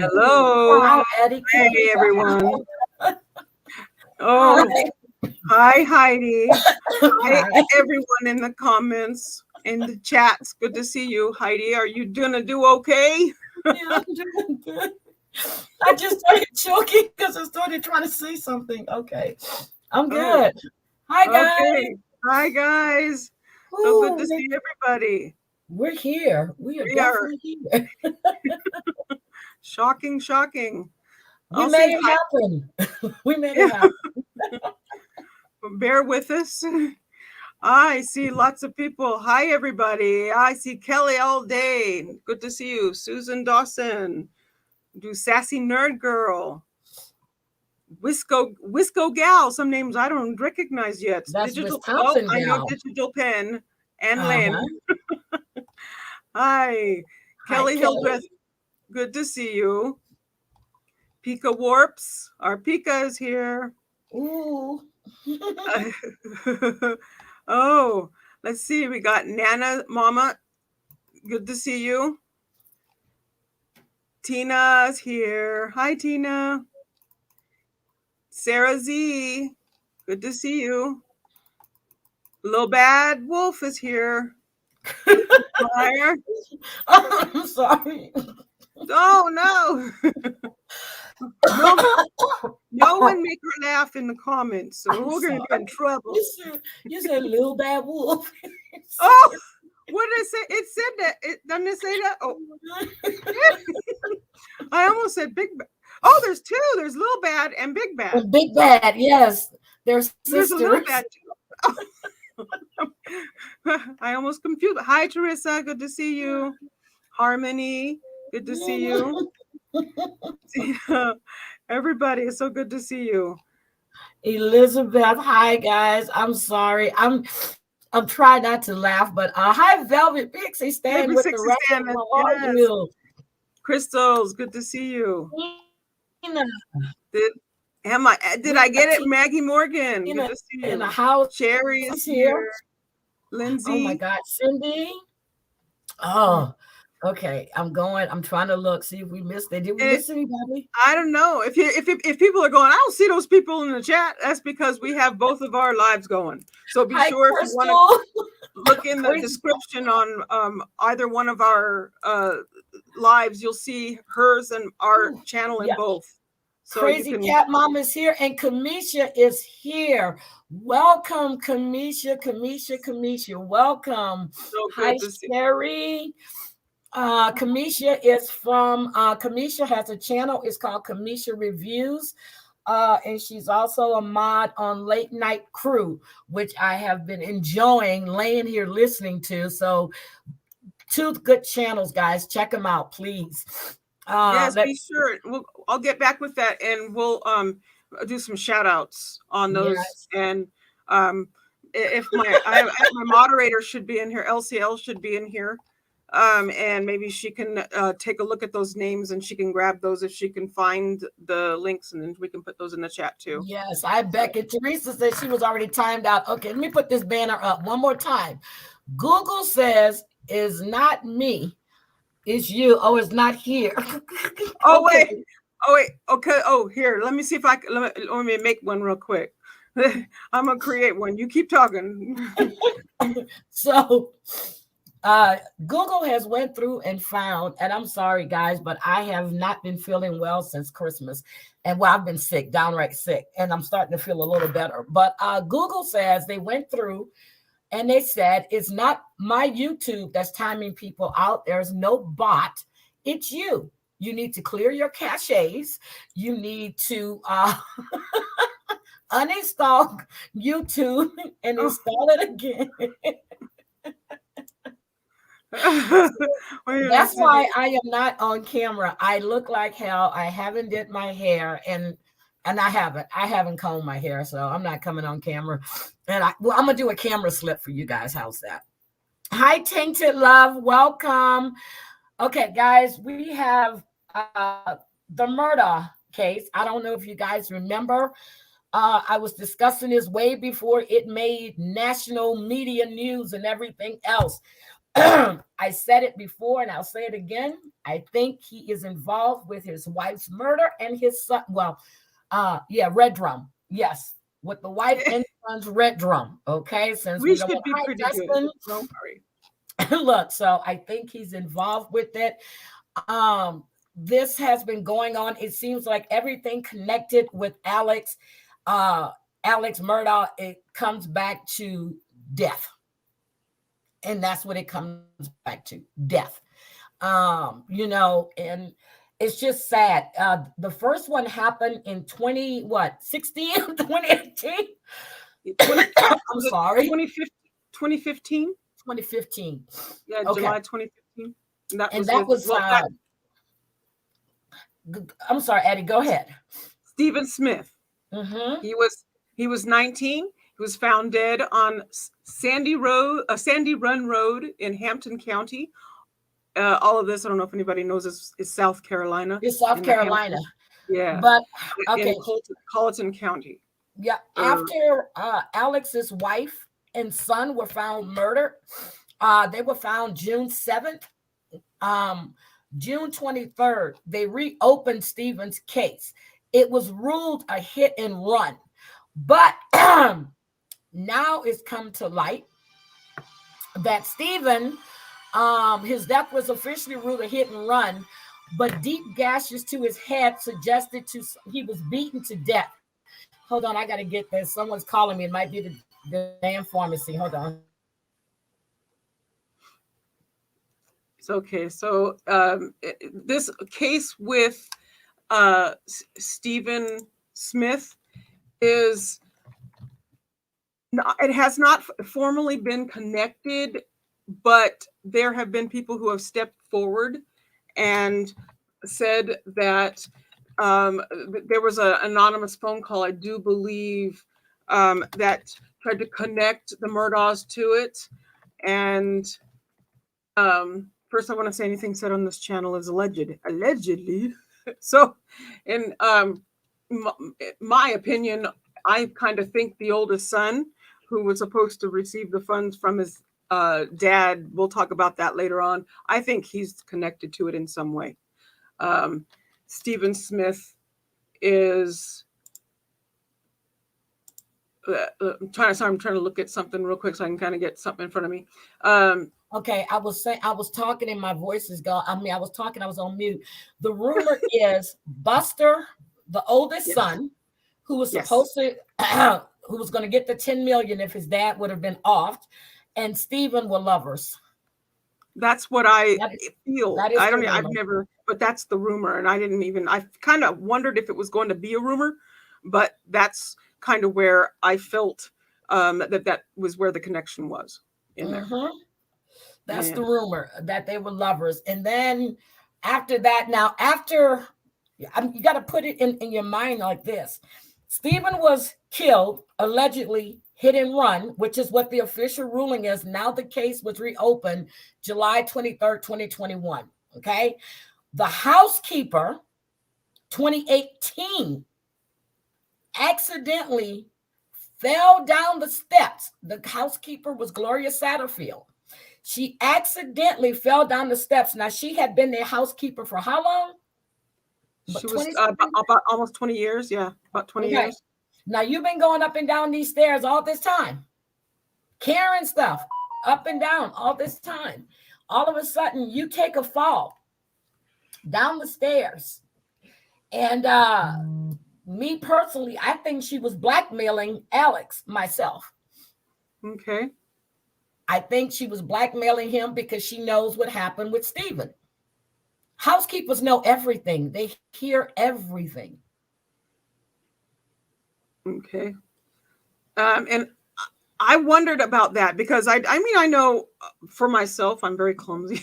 Hello. Wow, Eddie. Hey, everyone. Oh, hi, Heidi. Hi, everyone in the comments, in the chats. Good to see you, Heidi. Are you gonna do okay? Yeah, I'm doing good. I just started choking because I started trying to say something. Okay, I'm good. Hi, guys. Okay. Hi, guys. So good to see everybody. We're here. We are definitely here. Shocking. We made it happen. We made it happen. Bear with us. I see lots of people. Hi, everybody. I see Kelly all day. Good to see you. Susan Dawson. Do Sassy Nerd Girl. Wisco Gal. Some names I don't recognize yet. That's Digital. Wisconsin I know Gal. Digital Pen and Lynn. Hi. Kelly Hildreth. Good to see you. Pika Warps. Our Pika is here. Ooh. Oh, let's see. We got Nana Mama. Good to see you. Tina's here. Hi, Tina. Sarah Z. Good to see you. Little Bad Wolf is here. I'm sorry. Oh, no. No one make her laugh in the comments, so we're going to be in trouble. You said Little Bad Wolf. Oh, what did it say? It said that. Doesn't it say that? Oh, I almost said Big Bad. Oh, there's two. There's Little Bad and Big Bad. And Big Bad, yes. There's a Little Bad too. I almost confused. Hi, Teresa. Good to see you. Harmony. Good to see you. Everybody, it's so good to see you. Elizabeth, hi guys. I'm sorry. I'm trying not to laugh, but hi, Velvet Pixie, staying with the rest of the audio. Crystals, good to see you. Did I get it? Maggie Morgan, good to see you. In the house, Cherry is here. Lindsay. Oh my God, Cindy. Oh, okay. I'm trying to look, see if we missed it. Did we miss anybody? I don't know. If people are going, I don't see those people in the chat. That's because we have both of our lives going. So be sure if you want to look in the description on either one of our lives, you'll see hers and our channel in both. So Crazy Cat Mom is here, and Kamisha is here. Welcome, Kamisha. Welcome. So good to see you. Sherry. Kamisha is from Kamisha has a channel. It's called Kamisha Reviews. And she's also a mod on Late Night Crew, which I have been enjoying laying here listening to. So 2 good channels, guys. Check them out, please. Yes, be sure. I'll get back with that, and we'll do some shout outs on those. Yes. And if my moderator should be in here, LCL should be in here. And maybe she can take a look at those names, and she can grab those if she can find the links, and then we can put those in the chat too. Yes, I bet. And Teresa said she was already timed out. Okay, let me put this banner up one more time. Google says, "Is not me. It's you." Oh, it's not here. Oh, wait. Okay. Oh, here. Let me see if I can. Let me make one real quick. I'm going to create one. You keep talking. So Google has went through and found, and I'm sorry, guys, but I have not been feeling well since Christmas. And I've been sick, downright sick, and I'm starting to feel a little better. But Google says they went through and they said, it's not my YouTube that's timing people out. There's no bot. It's you. You need to clear your caches. You need to uninstall YouTube and install it again. That's why I am not on camera. I look like hell. I haven't did my hair, and I haven't combed my hair, so I'm not coming on camera. And I'm gonna do a camera slip for you guys. How's that? Hi, Tainted Love. Welcome. Okay, guys, we have the Murdaugh case. I don't know if you guys remember. I was discussing this way before it made national media news and everything else. I said it before and I'll say it again. I think he is involved with his wife's murder and his son. Well, Red Drum. Yes, with the wife and son's Red Drum. Okay, since we should be pretty good. Don't worry. Look, so I think he's involved with it. This has been going on. It seems like everything connected with Alex Murdaugh, it comes back to death. And that's what it comes back to, death. And it's just sad. The first one happened in 2018? I'm sorry. 2015? 2015. Yeah, okay. July 2015. I'm sorry, Eddie, go ahead. Stephen Smith. Mm-hmm. He was 19. He was found dead on Sandy Run Road in Hampton County. All of this, I don't know if anybody knows, is South Carolina. It's South Carolina. Yeah. But okay. In Colleton County. Yeah. After Alex's wife and son were found murdered, they were found June 7th. June 23rd, they reopened Stephen's case. It was ruled a hit and run. But now it's come to light that Stephen, his death was officially ruled a hit and run, but deep gashes to his head suggested he was beaten to death. Hold on, I got to get this. Someone's calling me. It might be the damn pharmacy. Hold on. It's okay. So this case with Stephen Smith it has not formally been connected, but there have been people who have stepped forward and said that there was an anonymous phone call, I do believe, that tried to connect the Murdaughs to it. And first, I want to say anything said on this channel is allegedly. So, in my opinion, I kind of think the oldest son, who was supposed to receive the funds from his dad, we'll talk about that later on, I think he's connected to it in some way. Stephen Smith is I'm trying to look at something real quick so I can kind of get something in front of me. Okay, I was talking and my voice is gone. I was on mute. The rumor is Buster, the oldest son, who was supposed to who was going to get the 10 million if his dad would have been off, and Stephen were lovers. That's what I feel. I've never, but that's the rumor. And I kind of wondered if it was going to be a rumor, but that's kind of where I felt that was where the connection was in there. That's the rumor, that they were lovers. And then after that, you got to put it in your mind like this. Stephen was killed, allegedly hit and run, which is what the official ruling is. Now the case was reopened July 23rd, 2021. Okay. The Housekeeper, 2018, accidentally fell down the steps. The Housekeeper was Gloria Satterfield. She accidentally fell down the steps. Now, she had been their housekeeper for how long? She was about almost 20 years. Yeah, about 20 years. Now, you've been going up and down these stairs all this time, carrying stuff up and down all this time. All of a sudden, you take a fall down the stairs. And me personally, I think she was blackmailing Alex myself. Okay. I think she was blackmailing him because she knows what happened with Stephen. Housekeepers know everything. They hear everything. Okay. And I wondered about that because I know for myself, I'm very clumsy.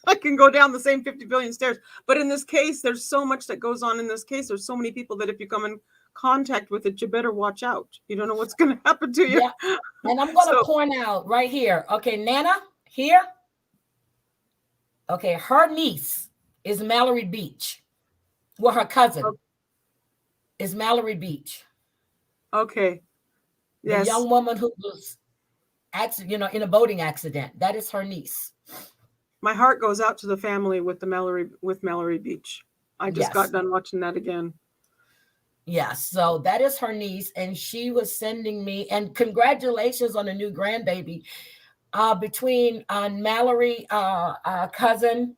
I can go down the same 50 billion stairs. But in this case, there's so much that goes on in this case. There's so many people that if you come in contact with it, you better watch out. You don't know what's going to happen to you. Yeah. And I'm going to point out right here. Okay, Nana, here. Okay, her niece is Mallory Beach. Well, her cousin is Mallory Beach. Okay. Yes. The young woman who was accident, in a boating accident. That is her niece. My heart goes out to the family with Mallory Beach. I just got done watching that again. Yeah, so that is her niece, and she was sending me, and congratulations on the new grandbaby. Between Mallory, cousin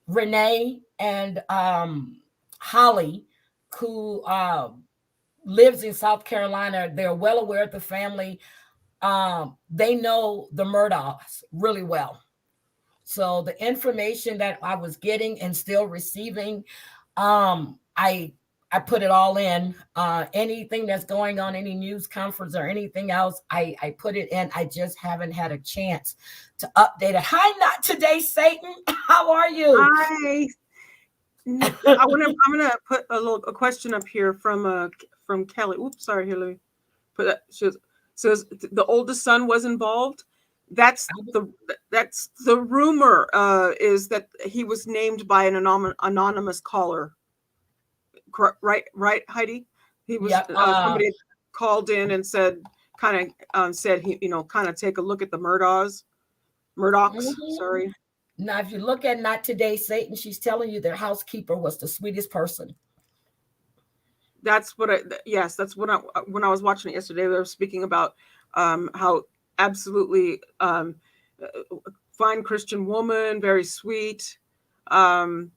Renee, and Holly, who lives in South Carolina, they're well aware of the family. They know the Murdaughs really well. So the information that I was getting and still receiving, I put it all in. Anything that's going on, any news conference or anything else, I put it in. I just haven't had a chance to update it. Hi, not today, Satan. How are you? Hi. I'm gonna put a question up here from Kelly. Oops, sorry, Hillary. Put that. She says the oldest son was involved. That's the rumor. Is that he was named by an anonymous caller. Right, Heidi. He was somebody called in and said he kind of take a look at the Murdaughs. Sorry. Now, if you look at Not Today, Satan, she's telling you their housekeeper was the sweetest person. That's what when I was watching it yesterday, they were speaking about how absolutely fine Christian woman, very sweet. She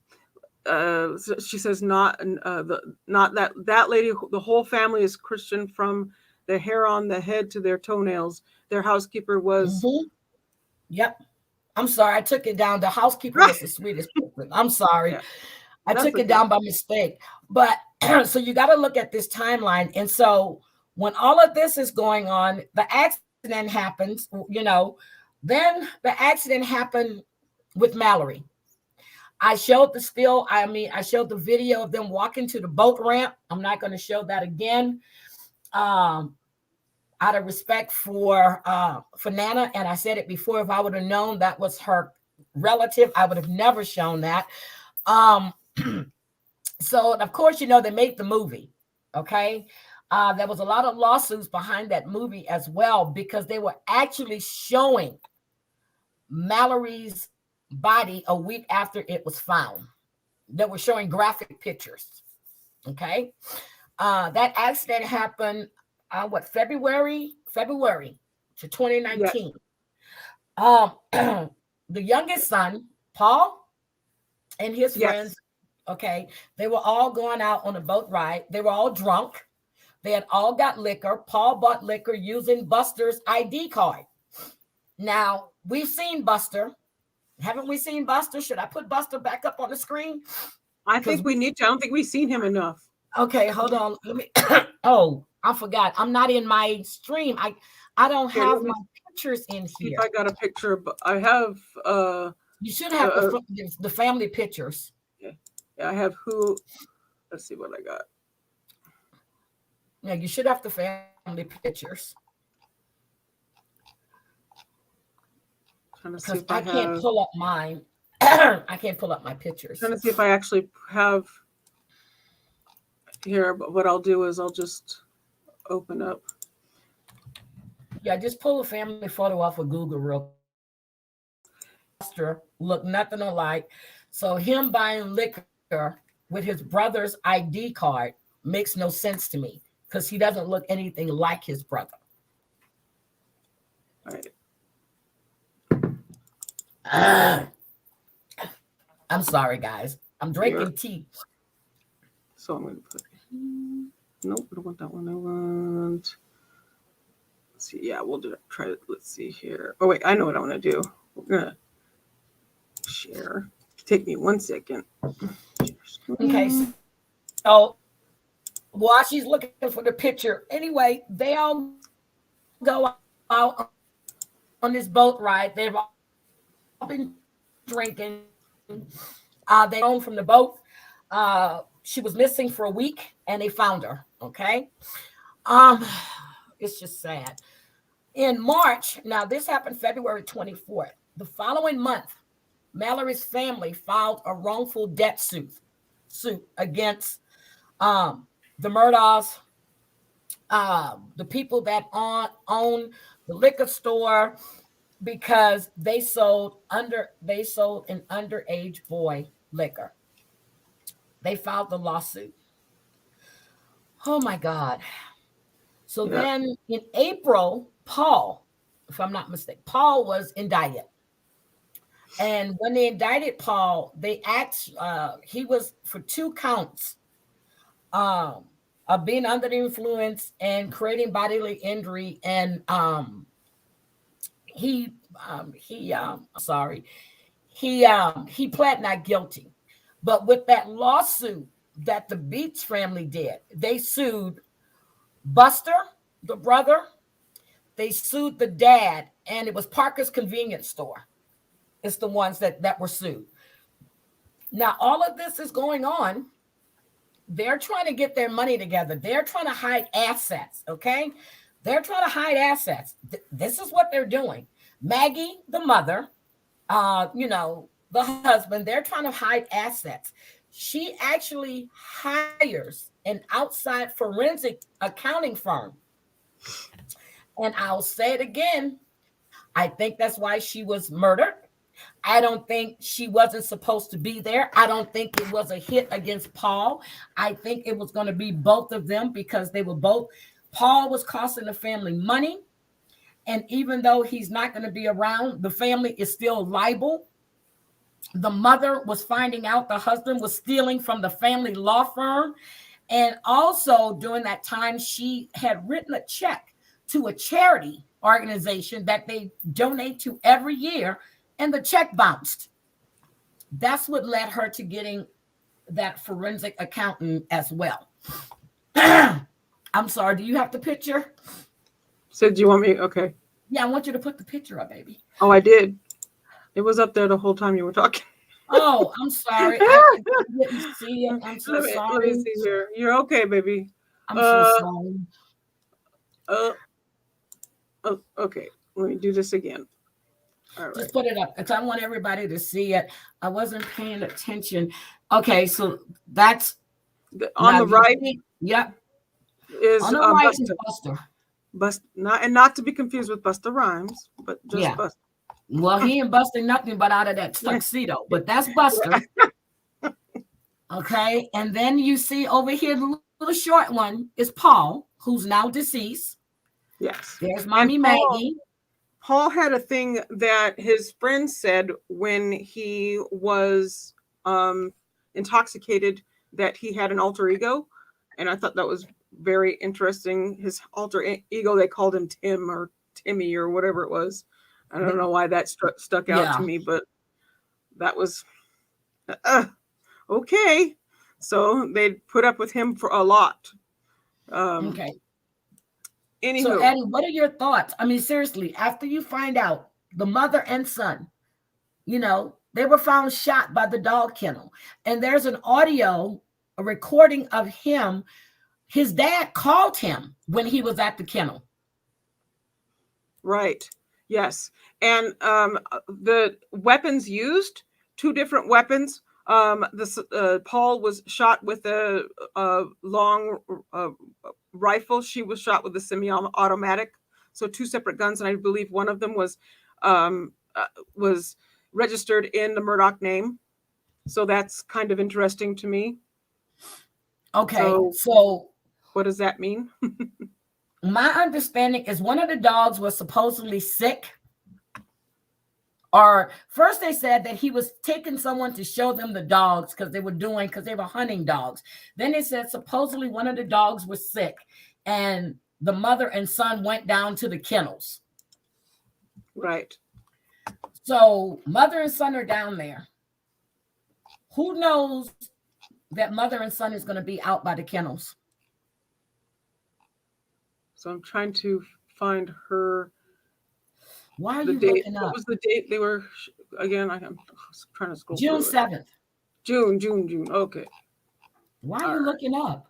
says not that lady. The whole family is Christian from the hair on the head to their toenails. Their housekeeper was. Yep. I'm sorry, I took it down. The housekeeper was the sweetest person. I'm sorry. Yeah, I took it down by mistake. But so you got to look at this timeline. And so when all of this is going on, the accident happens, then the accident happened with Mallory. I showed I showed the video of them walking to the boat ramp. I'm not going to show that again. Out of respect for Nana, and I said it before, if I would have known that was her relative, I would have never shown that. So of course, they made the movie. Okay. There was a lot of lawsuits behind that movie as well, because they were actually showing Mallory's body a week after it was found. They were showing graphic pictures. Okay. That accident happened February to 2019. Yes. The youngest son, Paul, and his friends, okay, they were all going out on a boat ride. They were all drunk. They had all got liquor. Paul bought liquor using Buster's ID card. Now, we've seen Buster. Haven't we seen Buster? Should I put Buster back up on the screen? I think we need to. I don't think we've seen him enough. Okay, hold on. Let me. Oh, I forgot. I'm not in my stream. I don't have my pictures in here. I got a picture, but I have. You should have the family pictures. Yeah, I have who. Let's see what I got. Yeah, you should have the family pictures. Because I can't pull up mine. I can't pull up my pictures. Trying to see if I actually have here, but what I'll do is I'll just open up. Yeah, just pull a family photo off of Google real quick. Look nothing alike. So him buying liquor with his brother's ID card makes no sense to me, because he doesn't look anything like his brother. All right. I'm sorry, guys. I'm drinking tea. So I'm going to put. Nope, I don't want that one. I want. Let's see. Yeah, we'll do it. Try it. Let's see here. Oh wait, I know what I want to do. We're gonna share. Take me 1 second. Okay. So while she's looking for the picture, anyway, they all go out on this boat ride. They've all been drinking. They home from the boat. She was missing for a week, and they found her. Okay. It's just sad. In March, now this happened February 24th. The following month, Mallory's family filed a wrongful debt suit against the Murdaughs, the people that own the liquor store because they sold an underage boy liquor. They filed the lawsuit. Oh my God. So then in April, Paul, if I'm not mistaken, Paul was indicted. And when they indicted Paul, they asked, he was for 2 counts of being under the influence and creating bodily injury. And he pled not guilty. But with that lawsuit that the Beach family did, they sued Buster, the brother, they sued the dad, and it was Parker's Convenience Store. It's the ones that were sued. Now, all of this is going on. They're trying to get their money together. They're trying to hide assets, okay? They're trying to hide assets. This is what they're doing. Maggie, the mother, the husband, they're trying to hide assets. She actually hires an outside forensic accounting firm. And I'll say it again. I think that's why she was murdered. I don't think she wasn't supposed to be there. I don't think it was a hit against Paul. I think it was going to be both of them because they were both. Paul was costing the family money. And even though he's not going to be around, the family is still liable. The mother was finding out the husband was stealing from the family law firm. And also during that time, she had written a check to a charity organization that they donate to every year, and the check bounced. That's what led her to getting that forensic accountant as well. I'm sorry, do you have the picture? So do you want me? Okay. Yeah, I want you to put the picture up, baby. Oh, I did. It was up there the whole time you were talking. Oh, I'm sorry. I didn't see it. I'm so sorry. Let me see here. You're okay, baby. I'm so sorry. Okay. Let me do this again. All right. Just put it up because I want everybody to see it. I wasn't paying attention. Okay, so that's on the right. Yep. Is on the right Buster. Not to be confused with Busta Rhymes, but just Buster. Well, he ain't busting nothing but out of that tuxedo, but that's Buster. Okay, and then you see over here the little short one is Paul, who's now deceased. Yes. There's Mommy Maggie. Paul had a thing that his friend said when he was intoxicated that he had an alter ego, and I thought that was very interesting. His alter ego, they called him Tim or Timmy or whatever it was. I don't know why that stuck out to me, but that was okay. So they put up with him for a lot. Okay. Anywho. So, Eddie, what are your thoughts? I mean, seriously, after you find out the mother and son, they were found shot by the dog kennel, and there's an audio, a recording of him. His dad called him when he was at the kennel. Right. Yes. And the weapons used, 2 different weapons. Paul was shot with a long rifle. She was shot with a semi-automatic. So 2 separate guns. And I believe one of them was registered in the Murdoch name. So that's kind of interesting to me. Okay. So what does that mean? My understanding is one of the dogs was supposedly sick. Or first they said that he was taking someone to show them the dogs because they were hunting dogs. Then they said supposedly one of the dogs was sick and the mother and son went down to the kennels. Right. So mother and son are down there. Who knows that mother and son is going to be out by the kennels? So I'm trying to find her. Why are you looking up? What was the date they were? Again, I'm trying to scroll. June 7th. June. Okay. Why are you looking up?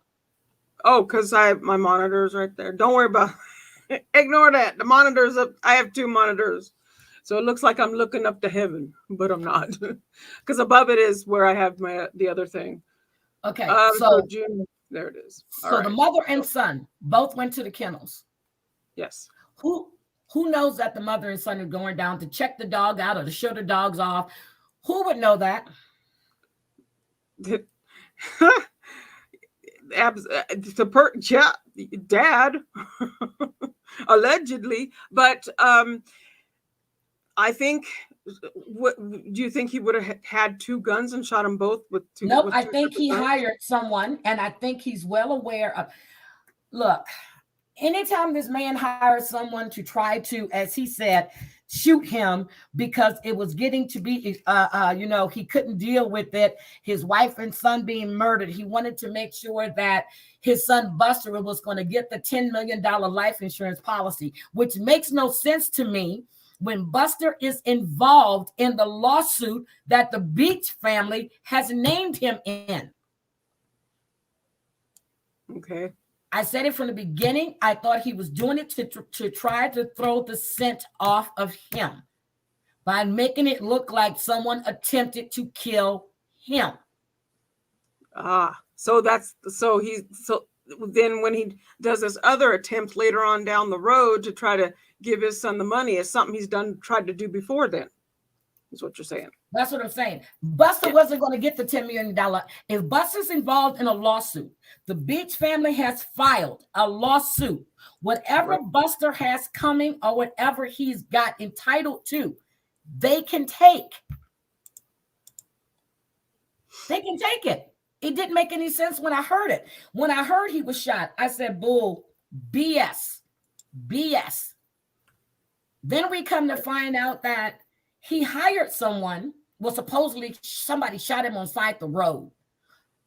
Oh, because my monitor's right there. Don't worry about it. Ignore that. The monitor's up. I have 2 monitors. So it looks like I'm looking up to heaven, but I'm not. Because above it is where I have the other thing. Okay. So June, there it is. So the mother and son both went to the kennels. Yes. Who Who knows that the mother and son are going down to check the dog out or to show the dogs off? Who would know that? Dad, allegedly. But I think. Do you think he would have had two guns and shot them both with two? Nope, with I two think he guns? hired someone, and I think he's well aware of. Look, anytime this man hires someone to try to, as he said, shoot him because it was getting to be, he couldn't deal with it. His wife and son being murdered. He wanted to make sure that his son Buster was going to get the $10 million life insurance policy, which makes no sense to me when Buster is involved in the lawsuit that the Beach family has named him in. Okay. I said it from the beginning. I thought he was doing it to try to throw the scent off of him by making it look like someone attempted to kill him. So then when he does this other attempt later on down the road to try to give his son the money, is something he's tried to do before then, is what you're saying. That's what I'm saying. Buster wasn't going to get the $10 million. If Buster's involved in a lawsuit, the Beach family has filed a lawsuit. Whatever Buster has coming or whatever he's got entitled to, they can take. They can take it. It didn't make any sense when I heard it. When I heard he was shot, I said, bull, BS. Then we come to find out that he hired someone. Well, supposedly somebody shot him on side the road.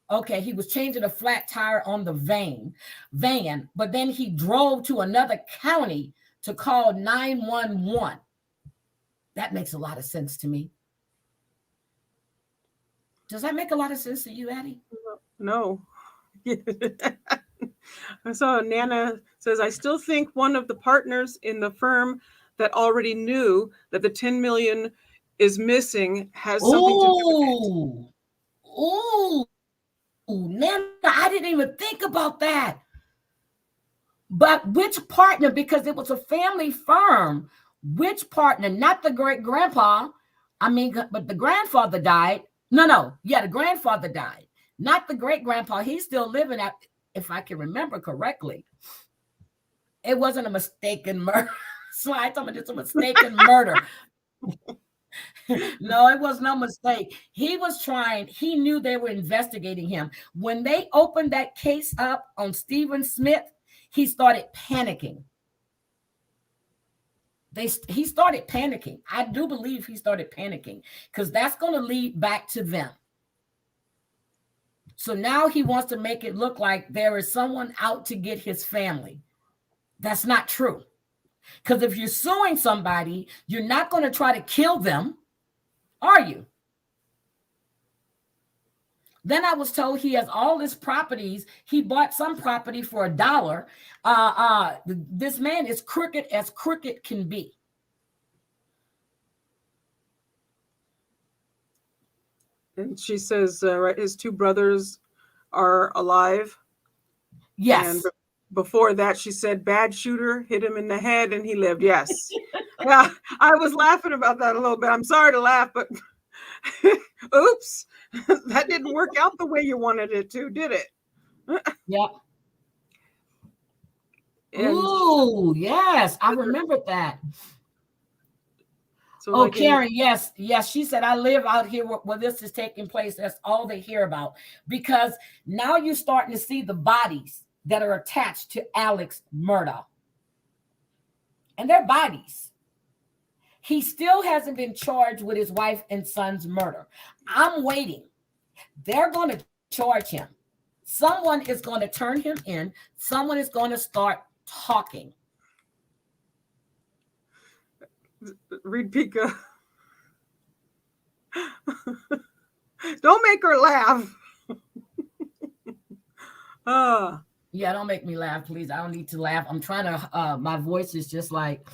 Okay, he was changing a flat tire on the van, but then he drove to another county to call 911. That makes a lot of sense to me. Does that make a lot of sense to you, Addie? No. I saw Nana says, I still think one of the partners in the firm that already knew that the 10 million is missing has something to do with it. Ooh, Nana, I didn't even think about that. But which partner? Because it was a family firm. Which partner? Not the great grandpa. But the grandfather died. The grandfather died. Not the great grandpa. He's still living, if I can remember correctly. It wasn't a mistaken murder. So I told me it's a mistaken murder. No, it was no mistake. He knew they were investigating him. When they opened that case up on Stephen Smith, he started panicking. He started panicking. I do believe he started panicking because that's going to lead back to them. So now he wants to make it look like there is someone out to get his family. That's not true. Because if you're suing somebody, you're not going to try to kill them, are you? Then I was told he has all his properties. He bought some property for $1. This man is crooked as crooked can be. And she says, his two brothers are alive. Yes. And before that, she said, bad shooter, hit him in the head, and he lived. Yes. Yeah, I was laughing about that a little bit. I'm sorry to laugh, but oops, that didn't work out the way you wanted it to, did it? Yeah. Ooh, yes, I remembered that. So Karen, yes. She said, I live out here where this is taking place. That's all they hear about. Because now you're starting to see the bodies that are attached to Alex Murdaugh. And they're bodies. He still hasn't been charged with his wife and son's murder. I'm waiting. They're going to charge him. Someone is going to turn him in. Someone is going to start talking. Read Pika. Don't make her laugh. Yeah, don't make me laugh, please. I don't need to laugh. I'm trying to, my voice is just like,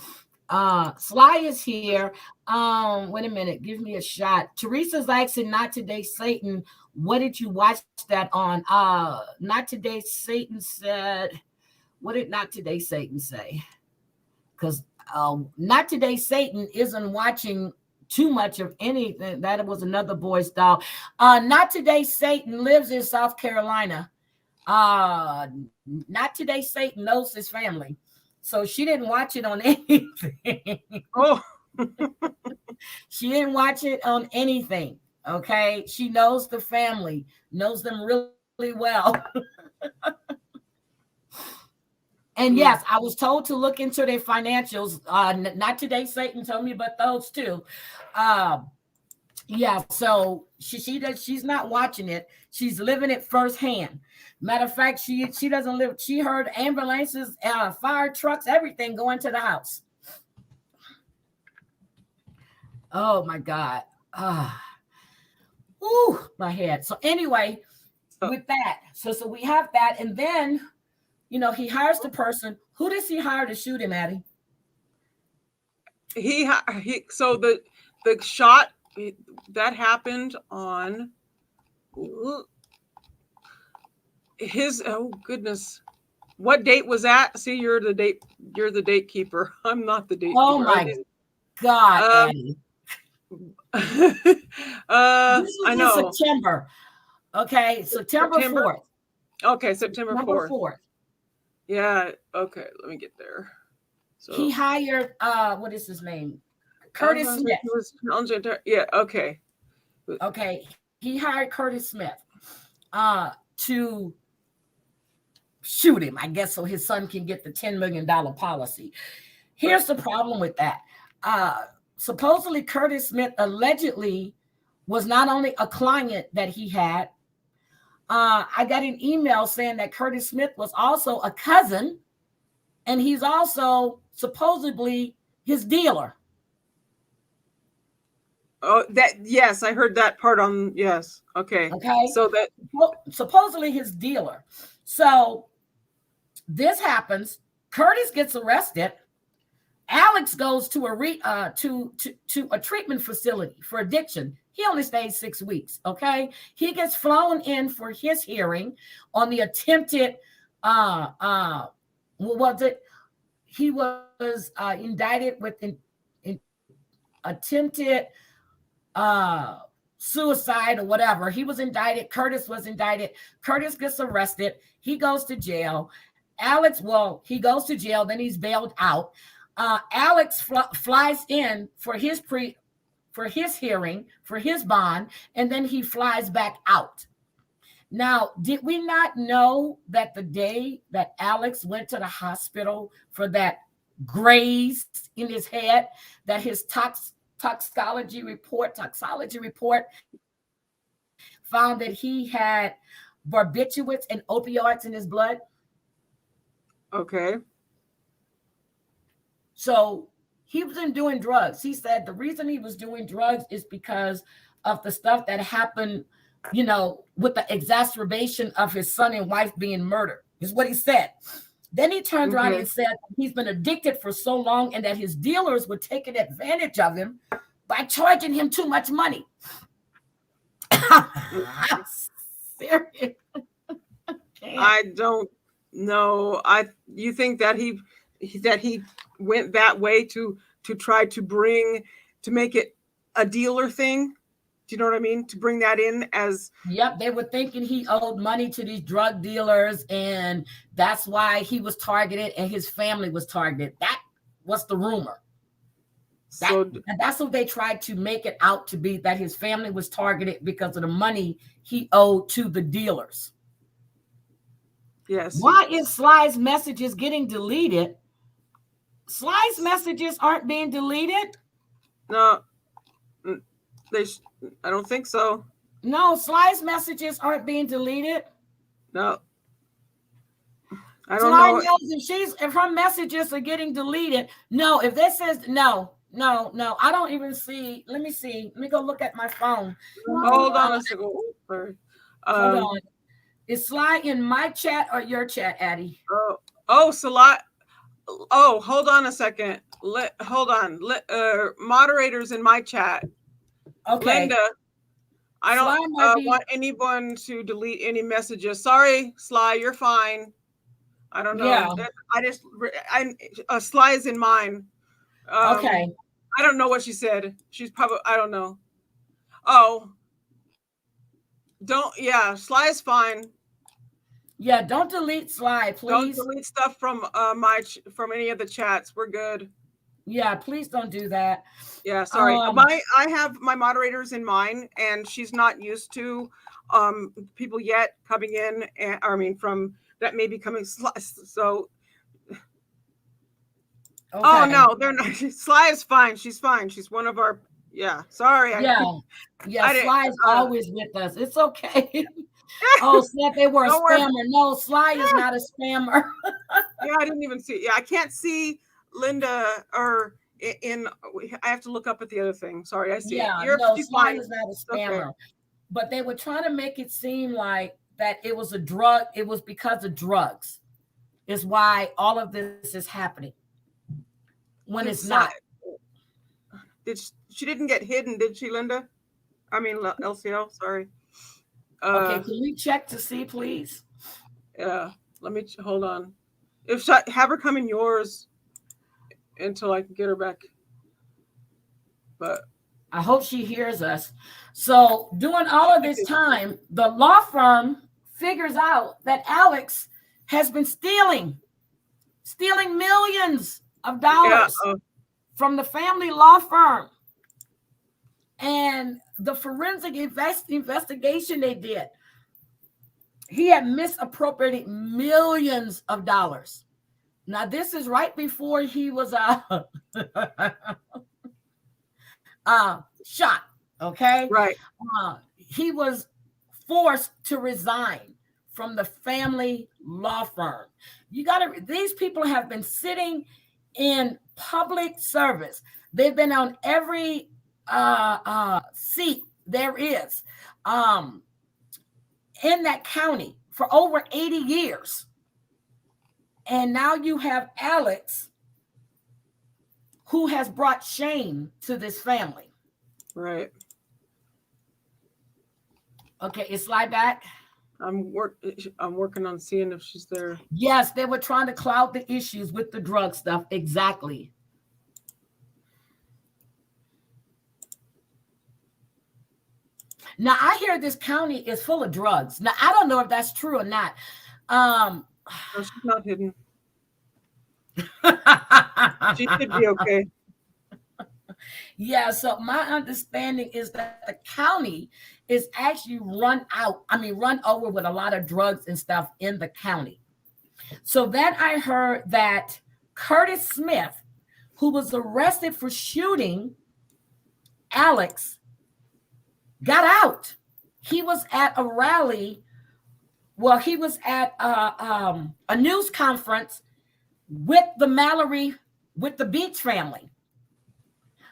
Sly is here. Wait a minute. Give me a shot. Teresa's asking, Not Today, Satan. What did you watch that on? Not Today, Satan said, what did Not Today, Satan say? Because Not Today Satan isn't watching too much of anything. That was another boy's doll. Not Today Satan lives in South Carolina. Not Today Satan knows his family, so she didn't watch it on anything. Oh. She didn't watch it on anything. Okay, she knows the family, knows them really well. And yes, I was told to look into their financials. Not Today Satan told me, but those two. Yeah, so she's not watching it. She's living it firsthand. Matter of fact, she doesn't live. She heard ambulances, fire trucks, everything going to the house. Oh my God. Ooh, my head. So anyway, with that, so we have that, and then he hires the person. Who does he hire to shoot him, Addie? So the shot that happened on his, oh goodness, what date was that? See, you're the date keeper. I'm not the date keeper. Oh my God, Addie. This was I know September. Okay, September 4th. Okay, September 4th. Yeah. Okay, let me get there. So he hired what is his name? Curtis Smith. Yeah. Okay. Okay. He hired Curtis Smith to shoot him, I guess, so his son can get the $10 million policy. Here's the problem with that. Supposedly, Curtis Smith allegedly was not only a client that he had. I got an email saying that Curtis Smith was also a cousin, and he's also supposedly his dealer. Oh, yes, I heard that part on, yes. Okay. So that supposedly his dealer. So this happens. Curtis gets arrested. Alex goes to a treatment facility for addiction. He only stayed 6 weeks. Okay. He gets flown in for his hearing on the attempted, what was it? He was indicted with attempted suicide or whatever. He was indicted. Curtis was indicted. Curtis gets arrested. He goes to jail. He goes to jail. Then he's bailed out. Alex flies in for his hearing, for his bond, and then he flies back out. Now, did we not know that the day that Alex went to the hospital for that graze in his head, that his toxicology report found that he had barbiturates and opioids in his blood? Okay. So he wasn't doing drugs. He said the reason he was doing drugs is because of the stuff that happened, with the exacerbation of his son and wife being murdered, is what he said. Then he turned around and said he's been addicted for so long and that his dealers were taking advantage of him by charging him too much money. I'm serious. I don't know. You think that he went that way to try to make it a dealer thing? Do you know what I mean? To bring that in as... Yep, they were thinking he owed money to these drug dealers, and that's why he was targeted and his family was targeted. That was the rumor. And that's what they tried to make it out to be, that his family was targeted because of the money he owed to the dealers. Yes. Why is Sly's messages getting deleted? Sly's messages aren't being deleted? No. I don't think so. No, Sly's messages aren't being deleted. No. I don't know. If her messages are getting deleted. No, if this says no, I don't even see. Let me see. Let me go look at my phone. Hold on a second. Sorry. Hold on. Is Sly in my chat or your chat, Addie? Sly. Oh, hold on a second. Hold on. Moderators in my chat. Okay. Linda, I don't want anyone to delete any messages. Sorry, Sly, you're fine. I don't know. Yeah. Sly is in mine. Okay. I don't know what she said. She's probably, I don't know. Oh, Sly is fine. Yeah, don't delete Sly, Don't please. delete stuff from from any of the chats. We're good. Yeah, please don't do that. Yeah, sorry. I have my moderators in mind, and she's not used to people yet coming in, and from that may be coming. So okay. Oh no, they're not. Sly is fine. She's fine. She's one of our. Yeah, sorry. Sly is always with us. It's okay. Oh, said they were a spammer. No, Sly is not a spammer. Yeah, I didn't even see. Yeah, I can't see Linda or in. I have to look up at the other thing. Sorry, I see. Yeah, no, Sly is not a spammer. Okay. But they were trying to make it seem like that it was a drug. It was because of drugs. Is why all of this is happening. When it's not. She didn't get hidden, did she, Linda? I mean, LCL. Sorry. Okay, can we check to see, please? Yeah, let me hold on. Have her come in yours until I can get her back. But I hope she hears us. So during all of this time, the law firm figures out that Alex has been stealing millions of dollars from the family law firm. And the forensic investigation they did, he had misappropriated millions of dollars. Now, this is right before he was shot, okay? Right. He was forced to resign from the family law firm. These people have been sitting in public service. They've been on every seat there is in that county for over 80 years. And now you have Alex, who has brought shame to this family. Right. Okay, is Sly back? I'm working on seeing if she's there. Yes, they were trying to cloud the issues with the drug stuff. Exactly. Now, I hear this county is full of drugs. Now, I don't know if that's true or not. No, she's not hidden. She should be okay. Yeah, so my understanding is that the county is actually run over with a lot of drugs and stuff in the county. So then I heard that Curtis Smith, who was arrested for shooting Alex, got out. He was at a rally. Well, he was at a news conference with the Beach family.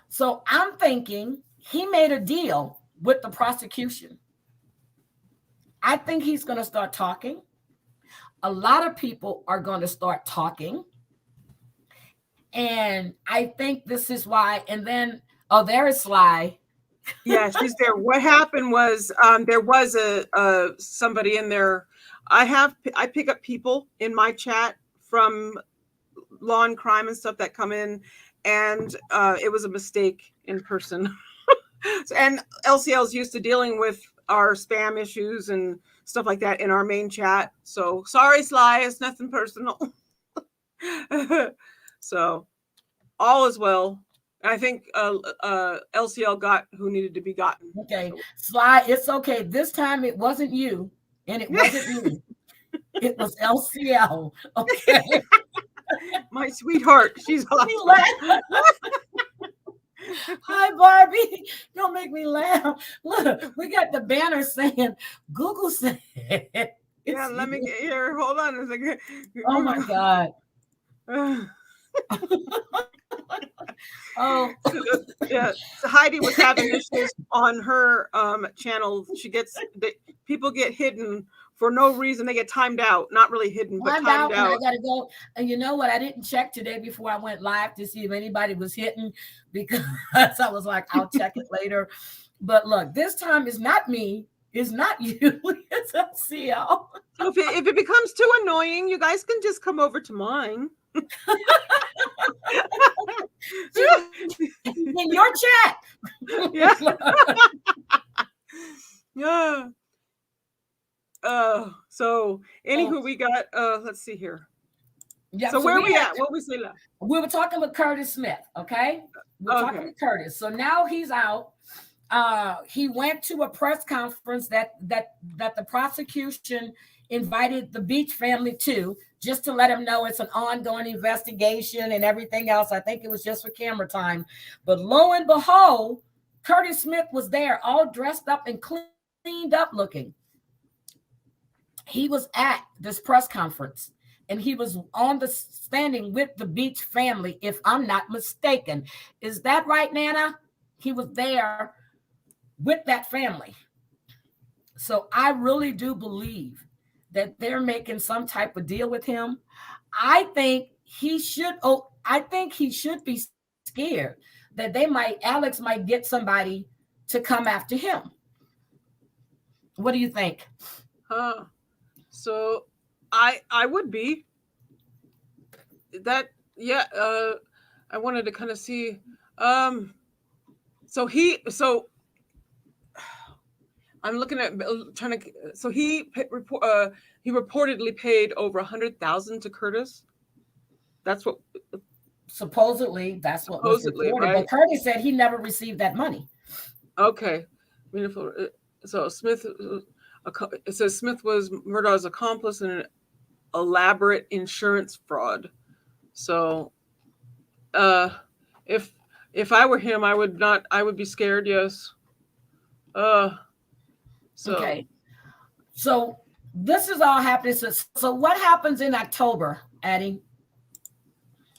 So I'm thinking he made a deal with the prosecution. I think he's going to start talking. A lot of people are going to start talking. And I think this is why. And then, there is Sly. Yeah, she's there. What happened was there was somebody in there. I pick up people in my chat from law and crime and stuff that come in, and it was a mistake in person. And LCL is used to dealing with our spam issues and stuff like that in our main chat. So sorry, Sly, it's nothing personal. So all is well. I think LCL got who needed to be gotten. Okay, Sly, it's okay. This time it wasn't you, and it wasn't me. It was LCL. Okay. My sweetheart, she's awesome. Hi, Barbie. Don't make me laugh. Look, we got the banner saying Google said. Yeah, let me get here. Hold on a second. Oh my God. Oh yeah, so Heidi was having issues on her channel. People get hidden for no reason. They get timed out, not really hidden, but timed out. I gotta go. And you know what? I didn't check today before I went live to see if anybody was hidden, because I was like, I'll check it later. But look, this time it's not me. It's not you. It's LCL. So if it becomes too annoying, you guys can just come over to mine. She More chat. Yeah. Yeah. So anywho, we got let's see here. Yeah, so where are we at? What we say left? We were talking with Curtis Smith, okay? We're talking with Curtis. So now he's out. He went to a press conference that the prosecution invited the Beach family to, just to let him know it's an ongoing investigation and everything else. I think it was just for camera time. But lo and behold, Curtis Smith was there, all dressed up and cleaned up looking. He was at this press conference, and he was on the standing with the Beach family, if I'm not mistaken. Is that right, Nana? He was there with that family. So I really do believe that they're making some type of deal with him. I think he should be scared that Alex might get somebody to come after him. What do you think? So I would be that. Yeah. I wanted to kind of see. So I'm looking at trying to. So he reportedly paid over 100,000 to Curtis. That's what. Supposedly, that's what was reported. Right? But Curtis said he never received that money. Okay. So Smith. It says Smith was Murdaugh's accomplice in an elaborate insurance fraud. So, if I were him, I would be scared. Yes. Okay. So this is all happening. So what happens in October, Addie?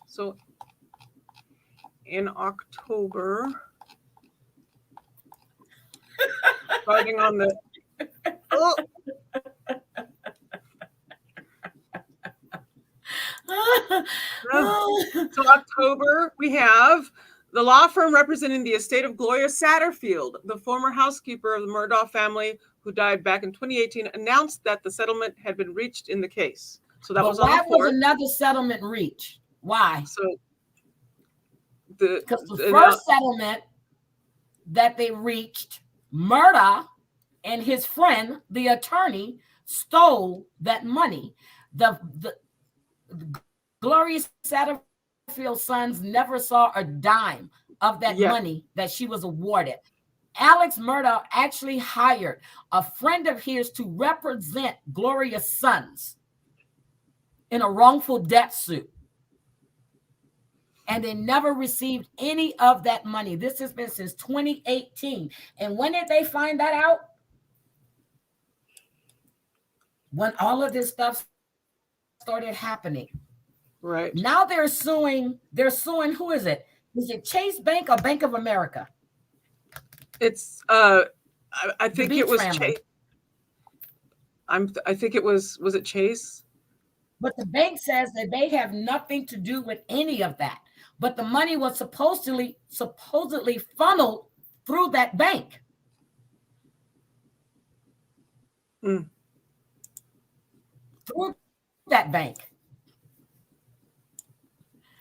So in October, starting on the. So October, we have the law firm representing the estate of Gloria Satterfield, the former housekeeper of the Murdaugh family, who died back in 2018, announced that the settlement had been reached in the case. So that was on the 4th. Why was another settlement reached? Why? So because the first settlement that they reached, Murdaugh and his friend, the attorney, stole that money. The Gloria Satterfield's sons never saw a dime of that money that she was awarded. Alex Murdaugh actually hired a friend of his to represent Gloria's sons in a wrongful death suit. And they never received any of that money. This has been since 2018. And when did they find that out? When all of this stuff started happening. Right. Now they're suing. Who is it? Is it Chase Bank or Bank of America? It's I think it was Chase. I think it was it Chase? But the bank says that they have nothing to do with any of that. But the money was supposedly funneled through that bank. Through that bank.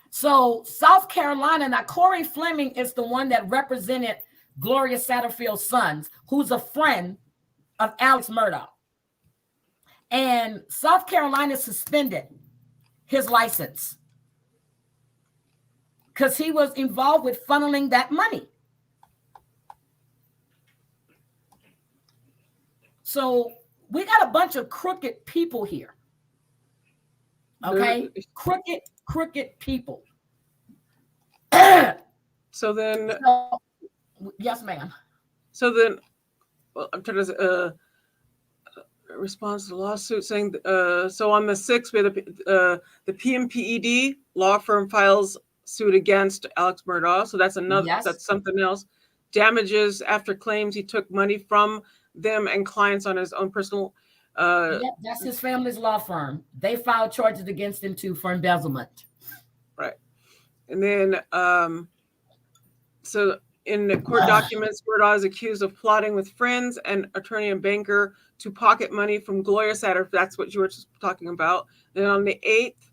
So South Carolina, now Corey Fleming is the one that represented Gloria Satterfield's sons, who's a friend of Alex Murdaugh. And South Carolina suspended his license because he was involved with funneling that money. So we got a bunch of crooked people here. Okay? Crooked people. So then. Yes, ma'am. So then, well, I'm trying to response to the lawsuit saying, so on the 6th, we have the PMPED law firm files suit against Alex Murdaugh. So that's that's something else. Damages after claims he took money from them and clients on his own personal. That's his family's law firm. They filed charges against him too for embezzlement. Right. And then, so in the court documents, Murdaugh is accused of plotting with friends and attorney and banker to pocket money from Gloria Satterfield. That's what you were just talking about. Then on the 8th,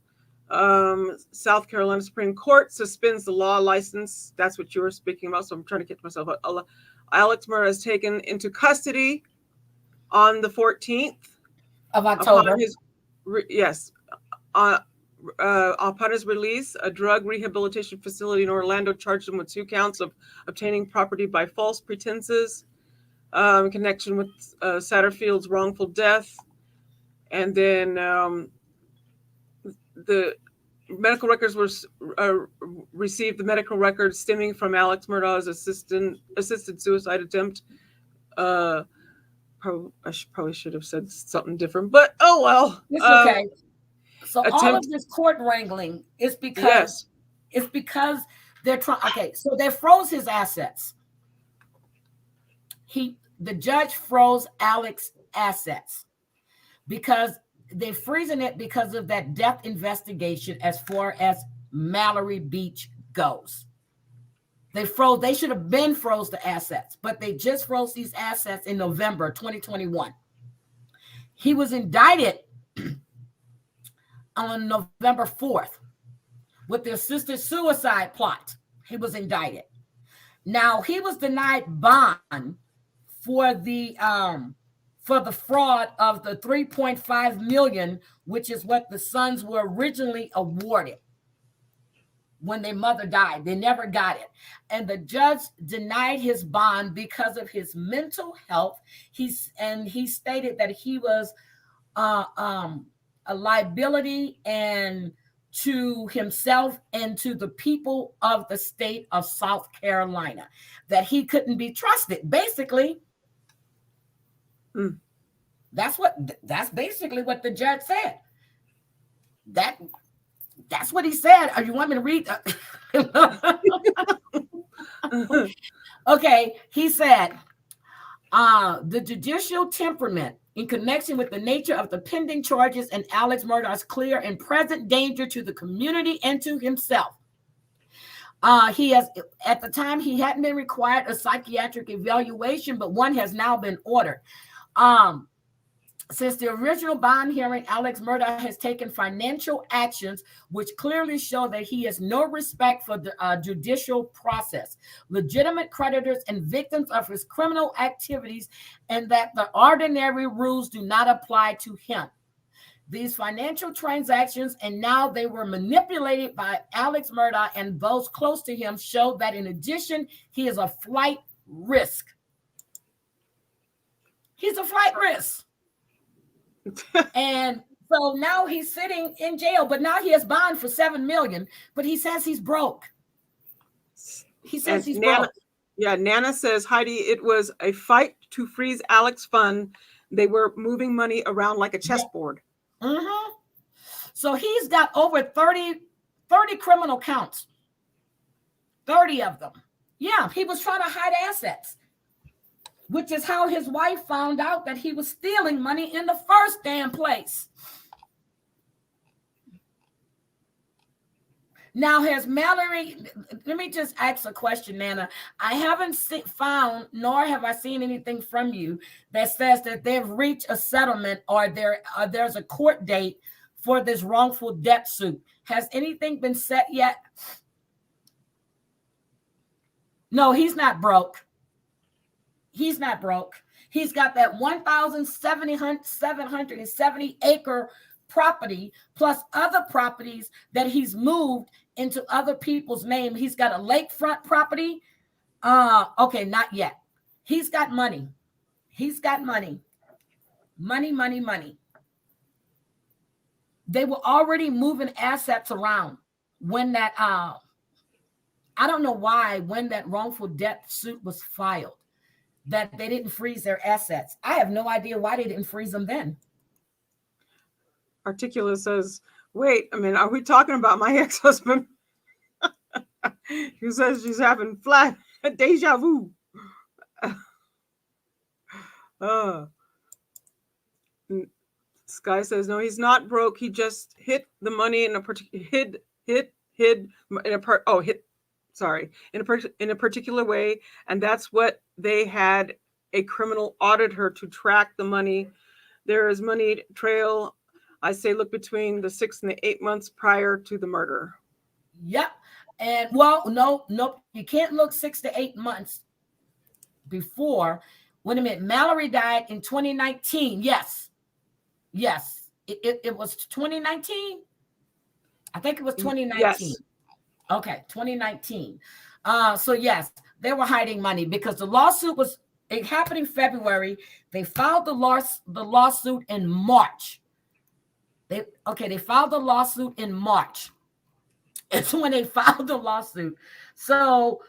South Carolina Supreme Court suspends the law license. That's what you were speaking about. So I'm trying to get myself up. Alex Murdaugh is taken into custody on the 14th of October. Upon his release, a drug rehabilitation facility in Orlando charged him with 2 counts of obtaining property by false pretenses in connection with Satterfield's wrongful death. And then the medical records were received. The medical records stemming from Alex Murdaugh's assisted suicide attempt. I probably should have said something different, but oh well. It's okay. So all of this court wrangling is because they're trying. Okay, so they froze his assets. The judge froze Alex's assets because they're freezing it because of that death investigation as far as Mallory Beach goes. They should have been froze the assets, but they just froze these assets in November 2021. He was indicted on November 4th with the assisted suicide plot. He was indicted. Now he was denied bond for the fraud of the $3.5 million, which is what the sons were originally awarded when their mother died. They never got it. And the judge denied his bond because of his mental health. He stated that he was a liability and to himself and to the people of the state of South Carolina, that he couldn't be trusted. Basically, that's basically what the judge said. That's what he said. You want me to read? Okay, he said, the judicial temperament in connection with the nature of the pending charges and Alex Murdaugh's clear and present danger to the community and to himself. He has, at the time, he hadn't been required a psychiatric evaluation, but one has now been ordered. Since the original bond hearing, Alex Murdaugh has taken financial actions which clearly show that he has no respect for the judicial process, legitimate creditors, and victims of his criminal activities, and that the ordinary rules do not apply to him. These financial transactions, and now they were manipulated by Alex Murdaugh and those close to him, show that in addition, he is a flight risk. He's a flight risk. And so now he's sitting in jail, but now he has bond for $7 million, but he says he's broke. He says he's broke. Yeah, Nana says, Heidi, it was a fight to freeze Alex fund. They were moving money around like a chessboard. Mm-hmm. So he's got over 30 criminal counts. 30 of them. Yeah, he was trying to hide assets, which is how his wife found out that he was stealing money in the first damn place. Now, has Mallory, let me just ask a question, Nana. I haven't found, nor have I seen anything from you that says that they've reached a settlement or there's a court date for this wrongful death suit. Has anything been set yet? No, he's not broke. He's not broke. He's got that 1,770 acre property plus other properties that he's moved into other people's name. He's got a lakefront property. Okay, not yet. He's got money. He's got money. Money. They were already moving assets around when that I don't know why when that wrongful death suit was filed, that they didn't freeze their assets. I have no idea why they didn't freeze them then. Articulate says, wait, I mean, are we talking about my ex-husband? Who says she's having flat deja vu? Sky says, no, he's not broke. He just hid the money in a particular in a particular way, and that's what they had a criminal auditor to track the money. There is money trail I say look between the 6 and the 8 months prior to the murder. Yep. And well, no, you can't look 6 to 8 months before. Wait a minute. Mallory died in 2019. Yes. It was 2019. I think it was 2019. Yes. Okay, 2019. So yes, they were hiding money because the lawsuit it happened in February. They filed the lawsuit in March. They filed the lawsuit in March. It's when they filed the lawsuit. So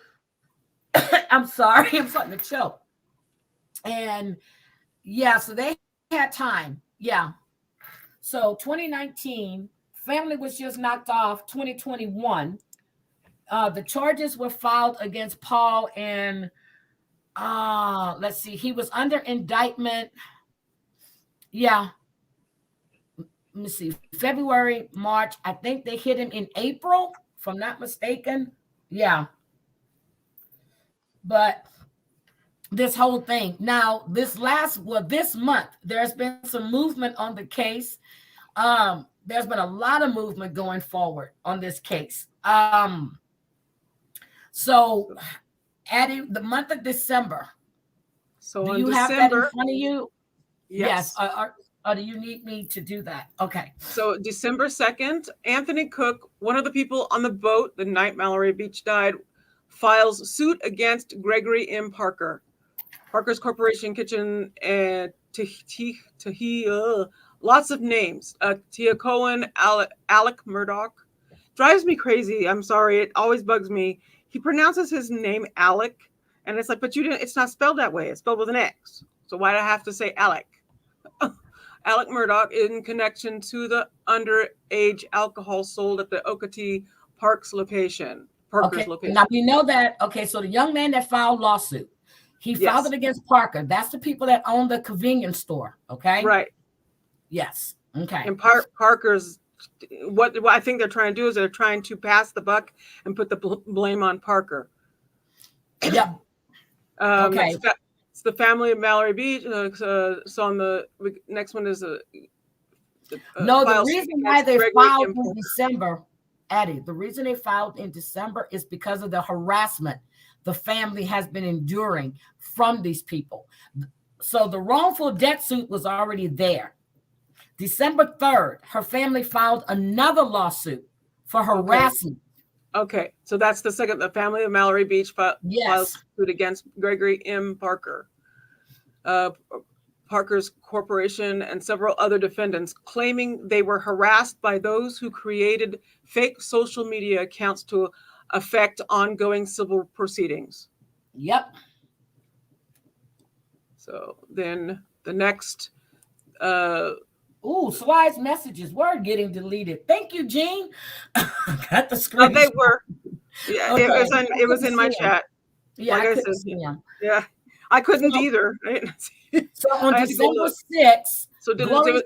I'm sorry, I'm starting to choke. And yeah, so they had time. Yeah. So 2019, family was just knocked off. 2021. The charges were filed against Paul, and let's see, he was under indictment. Yeah. Let me see, February, March. I think they hit him in April, if I'm not mistaken. Yeah. But this whole thing. Now, this month, there's been some movement on the case. There's been a lot of movement going forward on this case. So, Addie, the month of December. So do you have that in front of you? Yes. Or do you need me to do that? Okay. So December 2nd, Anthony Cook, one of the people on the boat the night Mallory Beach died, files suit against Gregory M. Parker. Parker's Corporation Kitchen and lots of names. Tia Cohen, Alex Murdaugh. Drives me crazy. I'm sorry. It always bugs me. He pronounces his name Alec, and it's like, but you didn't. It's not spelled that way. It's spelled with an X. So why do I have to say Alec? Alex Murdaugh in connection to the underage alcohol sold at the Okatee Parker's location. Now we know that. Okay, so the young man that filed lawsuit, he filed it against Parker. That's the people that own the convenience store. Okay. Right. Yes. Okay. And Parker's what I think they're trying to do is they're trying to pass the buck and put the blame on Parker. Yep. Okay. It's the family of Mallory Beach. So on the next one is the reason why they filed in December, Addie, the reason they filed in December is because of the harassment the family has been enduring from these people. So the wrongful death suit was already there. December 3rd, her family filed another lawsuit for harassment. Okay, so that's the second. The family of Mallory Beach files suit against Gregory M. Parker. Parker's Corporation and several other defendants, claiming they were harassed by those who created fake social media accounts to affect ongoing civil proceedings. Yep. So then the next... Swide's messages were getting deleted. Thank you, Jean. Got the screen. They were. Yeah, okay. It was in my chat. Yeah, like I couldn't see them. Yeah, I couldn't either. Right? So on December 6th. So did it do it?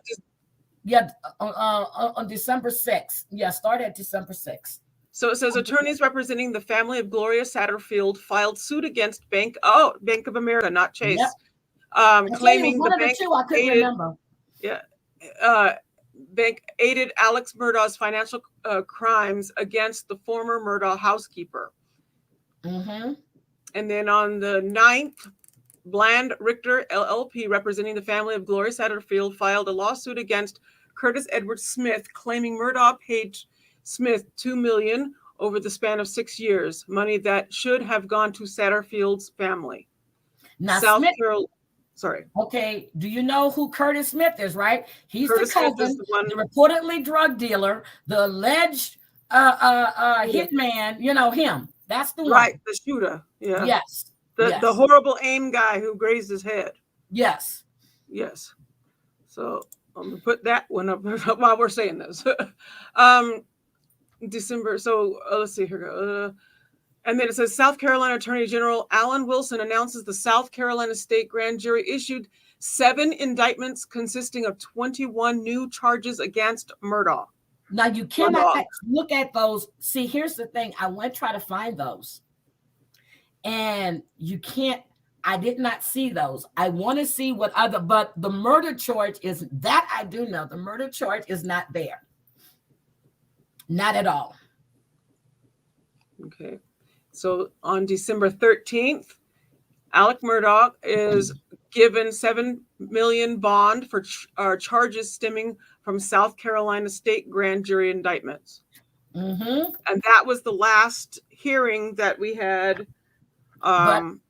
Yeah, on December 6th. Yeah, start at December 6th. So it says attorneys representing the family of Gloria Satterfield filed suit against Bank of America, not Chase, claiming the bank I couldn't remember. Yeah. Bank aided Alex Murdaugh's financial crimes against the former Murdaugh housekeeper. Mm-hmm. And then on the 9th, Bland Richter LLP, representing the family of Gloria Satterfield, filed a lawsuit against Curtis Edward Smith, claiming Murdaugh paid Smith $2 million over the span of 6 years, money that should have gone to Satterfield's family. Now, Sorry. Okay. Do you know who Curtis Smith is, right? He's Curtis the cousin, the reportedly drug dealer, the alleged hitman, him. That's the one. Right, the shooter. Yeah. Yes. The horrible aim guy who grazed his head. Yes. Yes. So I'm gonna put that one up while we're saying this. December. So let's see here. And then it says South Carolina Attorney General Alan Wilson announces the South Carolina State Grand Jury issued 7 indictments consisting of 21 new charges against Murdaugh. Now you cannot look at those. See, here's the thing. I went to try to find those. And you can't. I did not see those. I want to see what other, but the murder charge is that I do know. The murder charge is not there. Not at all. Okay. So on December 13th, Alex Murdaugh is given $7 million bond for charges stemming from South Carolina state grand jury indictments. Mm-hmm. And that was the last hearing that we had.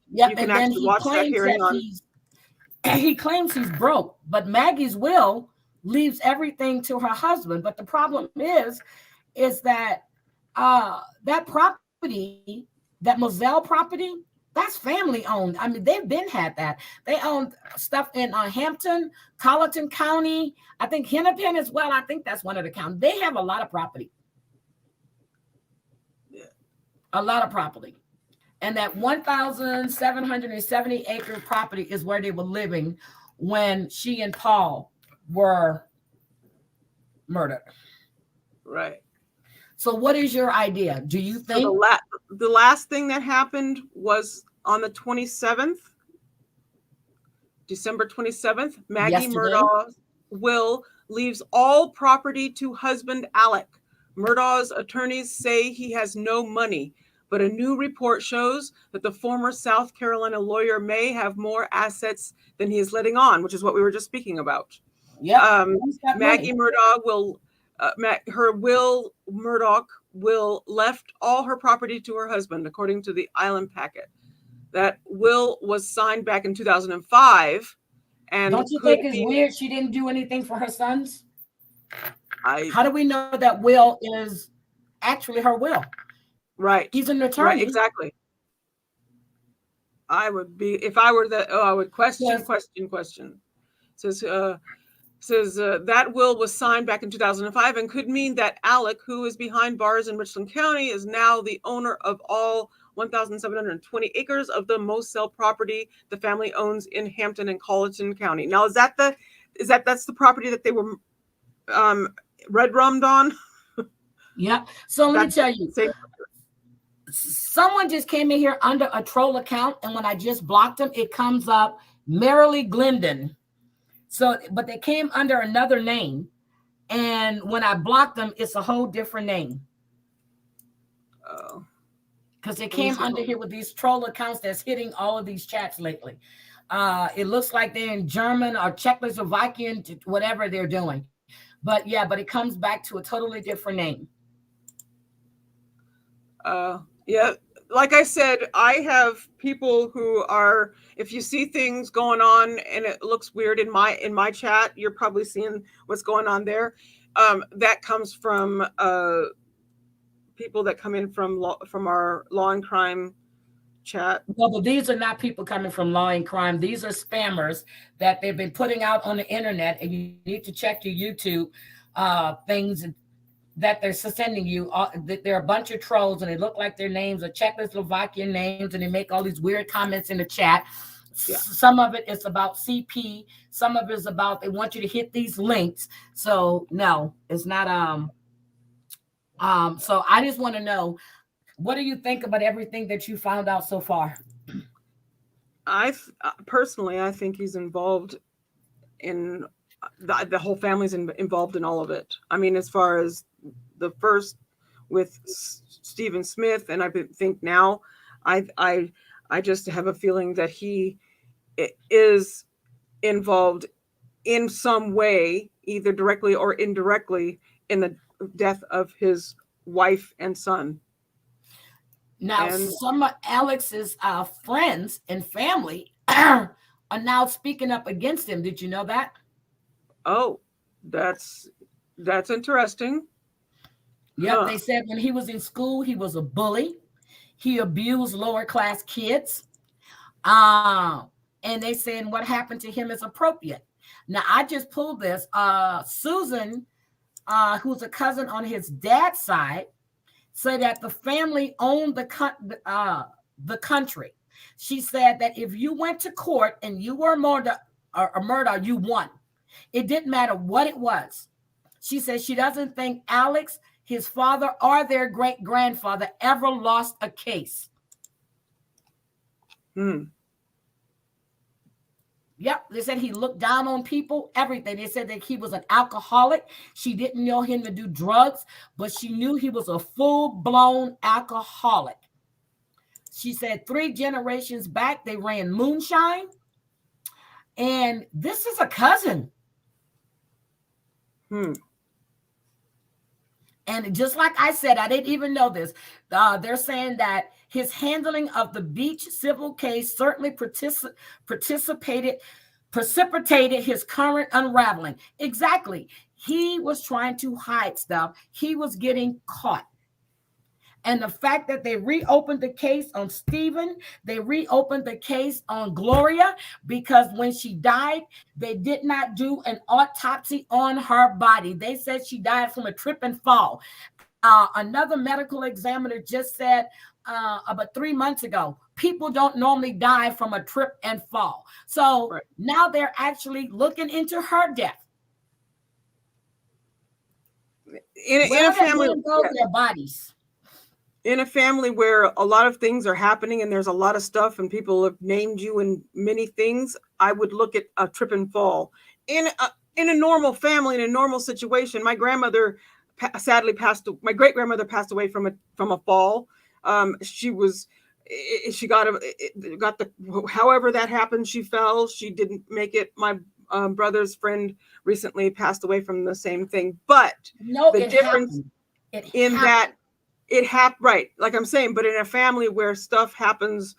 You can actually watch that hearing on. He claims he's broke, but Maggie's will leaves everything to her husband. But the problem is that that property, that Moselle property, that's family owned. I mean, they've been had that. They own stuff in Hampton, Colleton County. I think Hennepin as well. I think that's one of the counties. They have a lot of property. Yeah. A lot of property. And that 1,770 acre property is where they were living when she and Paul were murdered. Right. So what is your idea? Do you think? So the last thing that happened was on the 27th, December 27th, Maggie Murdaugh's will leaves all property to husband Alec. Murdaugh's attorneys say he has no money. But a new report shows that the former South Carolina lawyer may have more assets than he is letting on, which is what we were just speaking about. Yeah. Maggie Murdaugh will, Murdoch will left all her property to her husband, according to the Island Packet. That will was signed back in 2005. And don't you think it's weird she didn't do anything for her sons? How do we know that will is actually her will? Right. He's an attorney. Right, exactly. I would be, if I were I would question. Says that will was signed back in 2005 and could mean that Alec, who is behind bars in Richland County, is now the owner of all 1,720 acres of the Moselle property the family owns in Hampton and Colleton County. Now, that's the property that they were red rummed on? Yeah. So let me tell you. Someone just came in here under a troll account, and when I just blocked them, it comes up Merrily Glendon. So, but they came under another name, and when I blocked them, it's a whole different name. Oh, because they came under here with these troll accounts that's hitting all of these chats lately. It looks like they're in German or Czechoslovakian, whatever they're doing. But yeah, but it comes back to a totally different name. Yeah, like I said, I have people who are, if you see things going on and it looks weird in my chat, you're probably seeing what's going on there. That comes from people that come in from our law and crime chat. No, but these are not people coming from law and crime. These are spammers that they've been putting out on the internet, and you need to check your YouTube things that they're sending you. They're a bunch of trolls, and they look like their names are Czechoslovakian names, and they make all these weird comments in the chat. Yeah. Some of it is about CP. Some of it is about they want you to hit these links. So no, it's not. So I just want to know, what do you think about everything that you found out so far? Personally, I think he's involved in the whole family's involved in all of it. I mean, as far as the first with Stephen Smith, and I think now, I just have a feeling that he is involved in some way, either directly or indirectly, in the death of his wife and son. Now, some of Alex's friends and family are now speaking up against him. Did you know that? Oh, that's interesting. Yep, They said when he was in school, he was a bully. He abused lower class kids. And they said what happened to him is appropriate. Now, I just pulled this. Susan, who's a cousin on his dad's side, said that the family owned the country. She said that if you went to court and you were a murder, you won. It didn't matter what it was. She said she doesn't think Alex, his father, or their great-grandfather ever lost a case. Yep, they said he looked down on people, everything. They said that he was an alcoholic. She didn't know him to do drugs, but she knew he was a full-blown alcoholic. She said 3 generations back, they ran moonshine. And this is a cousin. And just like I said, I didn't even know this. They're saying that his handling of the Beach civil case certainly precipitated his current unraveling. Exactly. He was trying to hide stuff. He was getting caught. And the fact that they reopened the case on Stephen, they reopened the case on Gloria, because when she died, they did not do an autopsy on her body. They said she died from a trip and fall. Another medical examiner just said about 3 months ago, people don't normally die from a trip and fall. So now they're actually looking into her death. In a family, their bodies. In a family where a lot of things are happening and there's a lot of stuff and people have named you in many things, I would look at a trip and fall. In a normal family, in a normal situation, my grandmother sadly my great grandmother passed away from a fall. She got however that happened, she fell. She didn't make it. My brother's friend recently passed away from the same thing. But the difference in that, it happened, right? Like I'm saying, but in a family where stuff happens,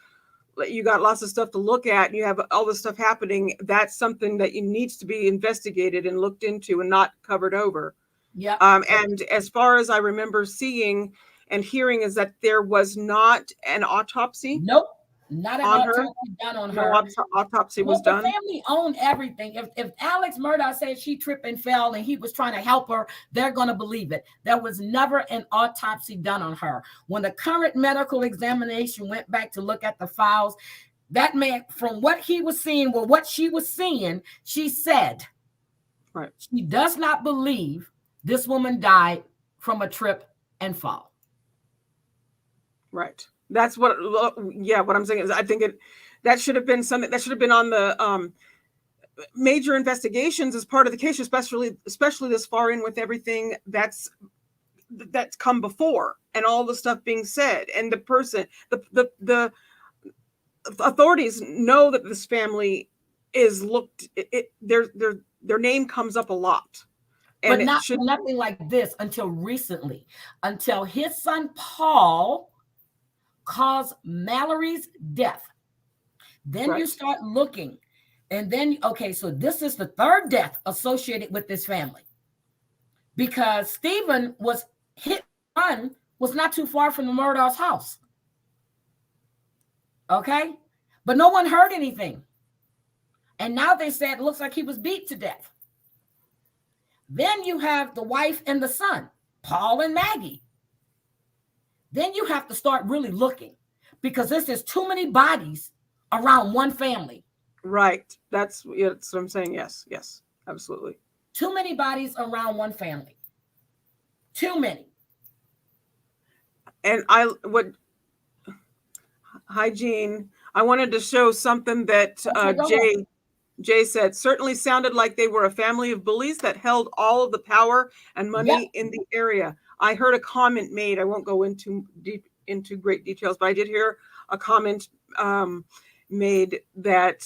you got lots of stuff to look at, and you have all this stuff happening, that's something that needs to be investigated and looked into and not covered over. Yeah. And as far as I remember seeing and hearing, is that there was not an autopsy. Nope. Not an autopsy done on her. No autopsy was done. The family owned everything. If Alex Murdaugh said she tripped and fell and he was trying to help her, they're going to believe it. There was never an autopsy done on her. When the current medical examination went back to look at the files, that man, from what he was seeing, or what she was seeing, she said, she does not believe this woman died from a trip and fall. Right. That's what I'm saying is I think that should have been something that should have been on the major investigations as part of the case, especially this far in, with everything that's come before and all the stuff being said, and the authorities know that this family is their name comes up a lot. And but nothing like this until recently, until his son Paul caused Mallory's death. Then you start looking, and then so this is the 3rd death associated with this family, because Stephen was hit and was not too far from the Murdaugh's house. But no one heard anything, and now they said it looks like he was beat to death. Then you have the wife and the son, Paul and Maggie. Then you have to start really looking, because this is too many bodies around one family. Right. That's what I'm saying. Yes, absolutely. Too many bodies around one family. Too many. And hi, Jean. I wanted to show something that Jay said. Certainly sounded like they were a family of bullies that held all of the power and money in the area. I heard a comment made. I won't go into great details, but I did hear a comment made that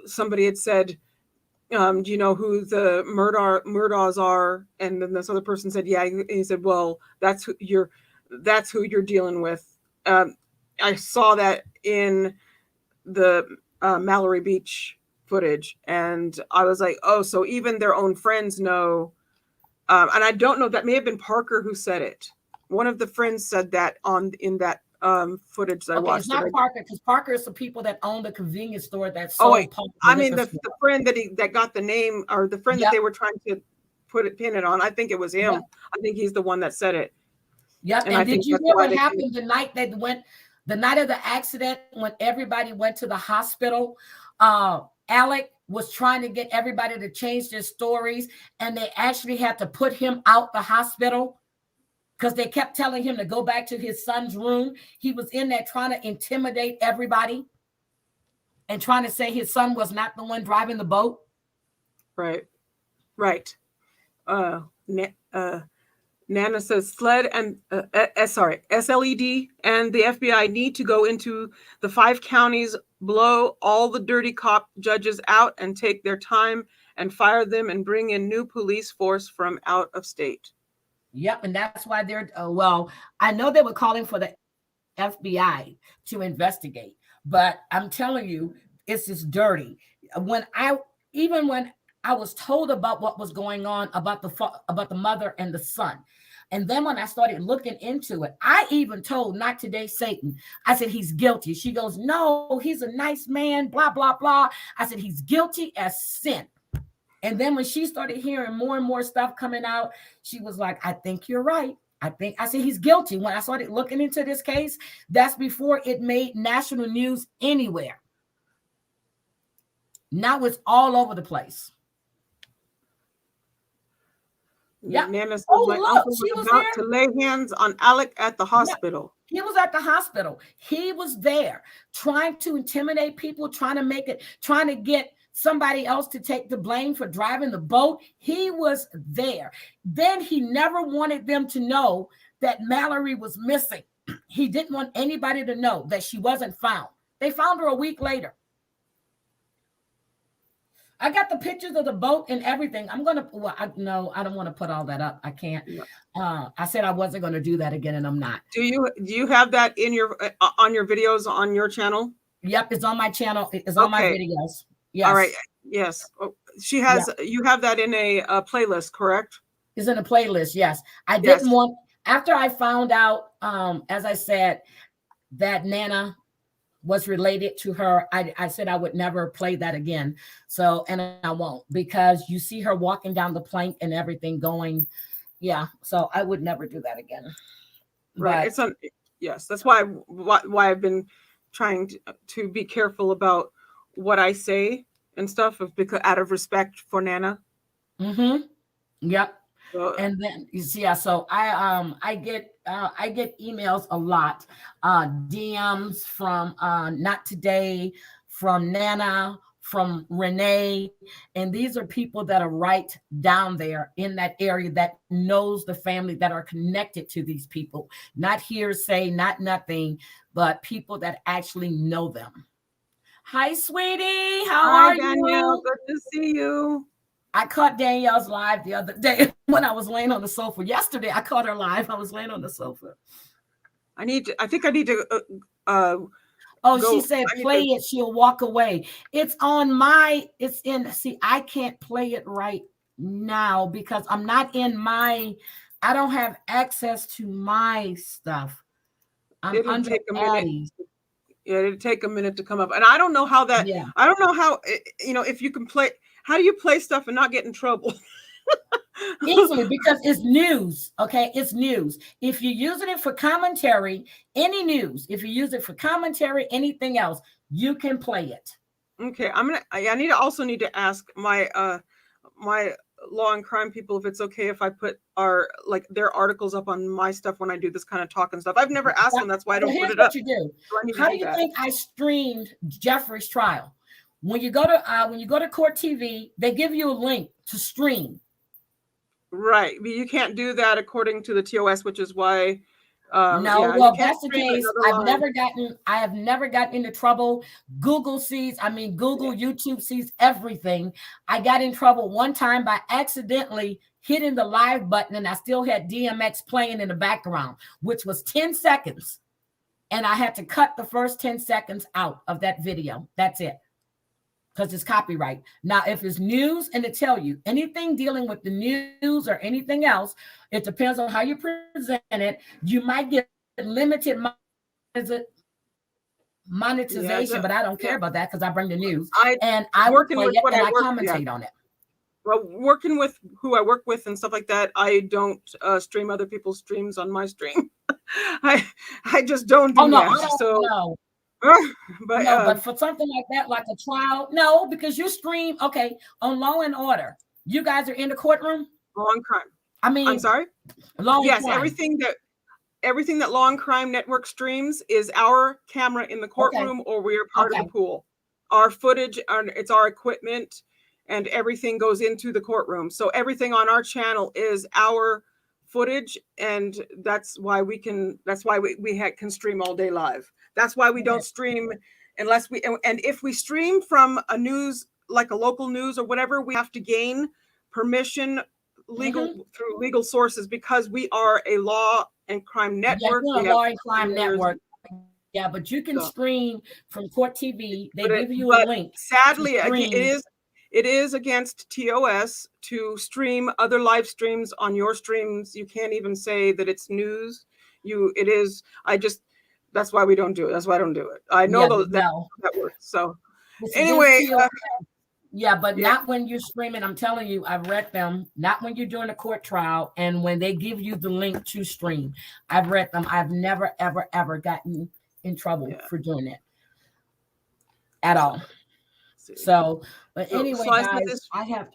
somebody had said, do you know who the Murdaughs are? And then this other person said, yeah. He said, well, that's who you're dealing with. I saw that in the Mallory Beach footage, and I was like, oh, so even their own friends know. And I don't know, that may have been Parker who said it. One of the friends said that in that footage that I watched. It's not Parker, because Parker is the people that own the convenience store that sold. I mean the friend that got the name, or the friend that they were trying to pin it on. I think it was him. I think he's the one that said it. Yep. And did you hear what happened the night of the accident, when everybody went to the hospital? Alex was trying to get everybody to change their stories, and they actually had to put him out the hospital because they kept telling him to go back to his son's room. He was in there trying to intimidate everybody. and trying to say his son was not the one driving the boat. Right. Nana says SLED and SLED and the FBI need to go into the 5 counties, blow all the dirty cop judges out and take their time and fire them and bring in new police force from out of state. Yep, and that's why they're well, I know they were calling for the FBI to investigate, but I'm telling you, it's just dirty. When I was told about what was going on about the mother and the son, and then when I started looking into it, I even told Not Today Satan, I said, he's guilty. She goes, no, he's a nice man, blah, blah, blah. I said, he's guilty as sin. And then when she started hearing more and more stuff coming out, she was like, I think you're right. I said, he's guilty. When I started looking into this case, that's before it made national news anywhere. Now it's all over the place. Yeah. Nana says, my uncle was about to lay hands on Alec at the hospital. Yeah, he was at the hospital. He was there trying to intimidate people, trying to get somebody else to take the blame for driving the boat. He was there. Then he never wanted them to know that Mallory was missing. He didn't want anybody to know that she wasn't found. They found her a week later. I got the pictures of the boat and everything. I don't want to put all that up. I can't. I said I wasn't going to do that again, and I'm not. Do you have that in your on your videos on your channel? Yep, it's on my channel. It's on my videos. Yes. All right. Yes. She has. Yeah. You have that in a playlist, correct? It's in a playlist. Yes. I didn't want, after I found out, as I said, that Nana was related to her, I said I would never play that again. So, and I won't, because you see her walking down the plank and everything going. Yeah. So I would never do that again. Right. Yes. That's why I've been trying to be careful about what I say and stuff, because out of respect for Nana. Mm-hmm. Yep. And then you see, so I get emails a lot, DMs from Not Today, from Nana, from Renee, and these are people that are right down there in that area that knows the family, that are connected to these people, not hearsay, not nothing, but people that actually know them. Hi, sweetie. How are Danielle. you? Good to see you. I caught Danielle's live the other day when I was laying on the sofa. Yesterday, I caught her live. I was laying on the sofa. I think I need to. She said, play it. She'll walk away. It's in. See, I can't play it right now because I'm not in I don't have access to my stuff. I'm under Addie's. Yeah, it'd take a minute to come up. And I don't know how that, I don't know how, if you can play, how do you play stuff and not get in trouble? Easily, because it's news. Okay. It's news. If you're using it for commentary, any news, if you use it for commentary, anything else, you can play it. Okay. I need to ask my law and crime people if it's okay if I put their articles up on my stuff when I do this kind of talk and stuff. I've never asked them. That's why I don't put it up. You do. How do you think I streamed Jeffrey's trial? When you go to Court TV, they give you a link to stream. Right. But you can't do that according to the TOS, which is why. That's the case. I have never gotten into trouble. YouTube sees everything. I got in trouble one time by accidentally hitting the live button, and I still had DMX playing in the background, which was 10 seconds. And I had to cut the first 10 seconds out of that video. That's it. Because it's copyright. Now, if it's news and it tell you anything dealing with the news or anything else, it depends on how you present it. You might get limited monetization, but I don't care about that because I bring the news. I work play it and I commentate on it. Well, working with who I work with and stuff like that, I don't stream other people's streams on my stream. I just don't do that. No. But for something like that, like a trial, no, because you stream, on Law and Order. You guys are in the courtroom? Law and Crime. I'm sorry? Yes, everything that Law and Crime Network streams is our camera in the courtroom, or we are part of the pool. our footage, it's our equipment, and everything goes into the courtroom. So everything on our channel is our footage, and that's why we can can stream all day live. That's why we don't stream unless and if we stream from a news, like a local news or whatever, we have to gain permission through legal sources, because we are a law and crime network. Yeah, law and crime network. Yeah, but you can stream from Court TV. They give you a link. Sadly, it is against TOS to stream other live streams on your streams. You can't even say that it's news. It is. That's why we don't do it. That's why I don't do it. I know that works. So anyway. Yeah, but not when you're streaming. I'm telling you, I've read them. Not when you're doing a court trial and when they give you the link to stream. I've read them. I've never, ever, ever gotten in trouble for doing it at all. So, but anyway, guys, I have,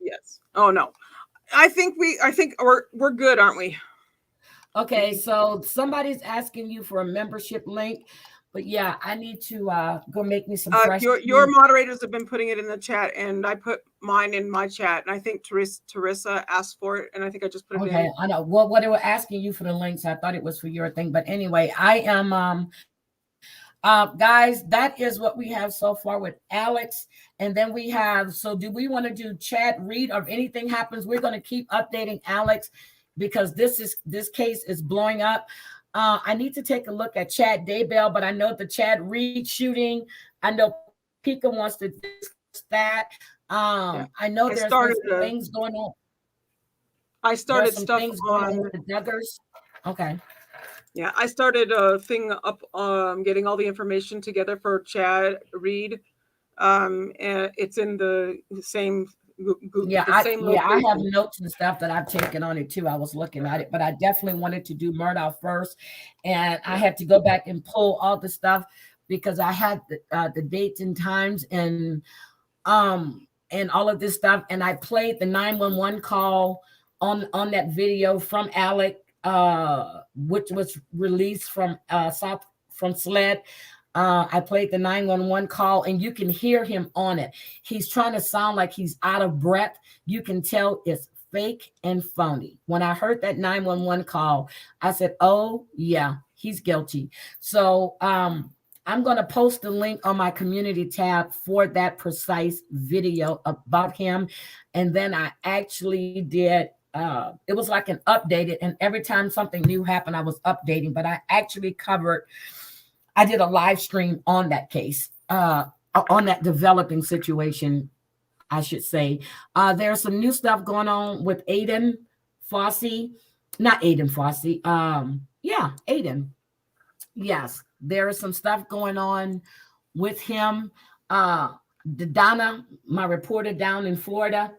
Yes. Oh no, I think we're good, aren't we? Okay, so somebody's asking you for a membership link. But yeah, I need to go make me some fresh. Your moderators have been putting it in the chat, and I put mine in my chat. And I think Teresa asked for it, and I think I just put it in. Okay, I know. Well, what they were asking you for the links, I thought it was for your thing. But anyway, I am guys, that is what we have so far with Alex. And then we have, so do we want to do chat read, or if anything happens, we're going to keep updating Alex, because this case is blowing up. I need to take a look at Chad Daybell, but I know the Chad Reed shooting. I know Pika wants to discuss that. I know there's some things going on. I started stuff on the Duggars. Okay. Yeah, I started a thing up, getting all the information together for Chad Reed. And it's in the same. I have notes and stuff that I've taken on it too. I was looking at it, but I definitely wanted to do Murdaugh first, and I had to go back and pull all the stuff because I had the dates and times and all of this stuff, and I played the 911 call on that video from Alex, which was released from SLED. I played the 911 call, and you can hear him on it. He's trying to sound like he's out of breath. You can tell it's fake and phony. When I heard that 911 call, I said, oh, yeah, he's guilty. So I'm going to post the link on my community tab for that precise video about him. And then I actually did, it was like an updated, and every time something new happened, I was updating, but I actually I did a live stream on that case, on that developing situation, I should say. There's some new stuff going on with Aiden Fossey. Not Aiden Fossey. Aiden. Yes, there is some stuff going on with him. Donna, my reporter down in Florida,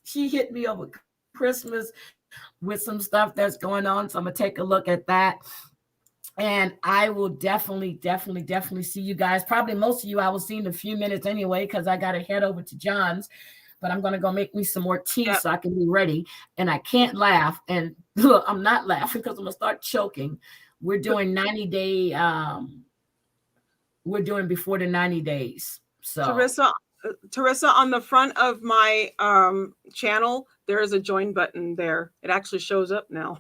she hit me over Christmas with some stuff that's going on. So I'm going to take a look at that. And I will definitely see you guys. Probably most of you I will see in a few minutes anyway, because I got to head over to John's. But I'm going to go make me some more tea so I can be ready. And I can't laugh. And look, I'm not laughing because I'm going to start choking. We're doing 90-day. We're doing before the 90 days. So Teresa, on the front of my channel, there is a join button there. It actually shows up now.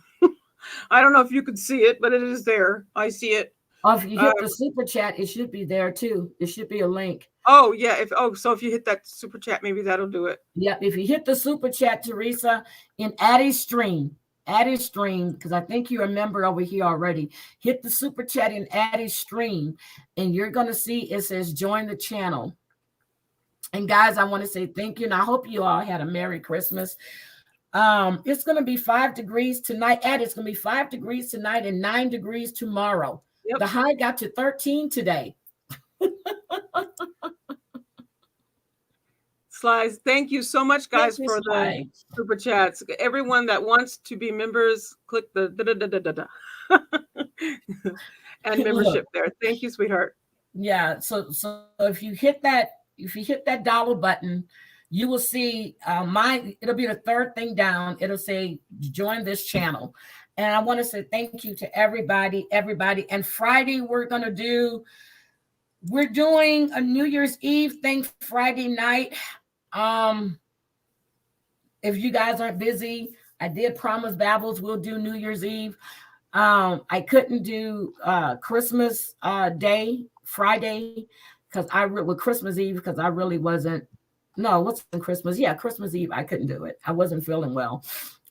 I don't know if you could see it, but it is there. I see it. Oh, if you hit the super chat, it should be there too. It should be a link. Oh, yeah. So if you hit that super chat, maybe that'll do it. Yep. If you hit the super chat, Teresa, in Addie's stream, because I think you're a member over here already. Hit the super chat in Addie's stream, and you're going to see it says join the channel. And guys, I want to say thank you. And I hope you all had a Merry Christmas. It's going to be 5 degrees tonight. It's going to be 5 degrees tonight and 9 degrees tomorrow. Yep. The high got to 13 today. Slides, thank you so much, guys, for the super chats. Everyone that wants to be members, click the and membership there. Thank you, sweetheart. Yeah. So if you hit that dollar button, you will see it'll be the third thing down. It'll say join this channel. And I want to say thank you to everybody. And Friday, we're going to do We're doing a New Year's Eve thing Friday night. If you guys aren't busy, I did promise Babbles we'll do New Year's Eve. I couldn't do Christmas Day, Friday, because with Christmas Eve, because I really wasn't. No, what's on Christmas? Yeah, Christmas Eve, I couldn't do it. I wasn't feeling well.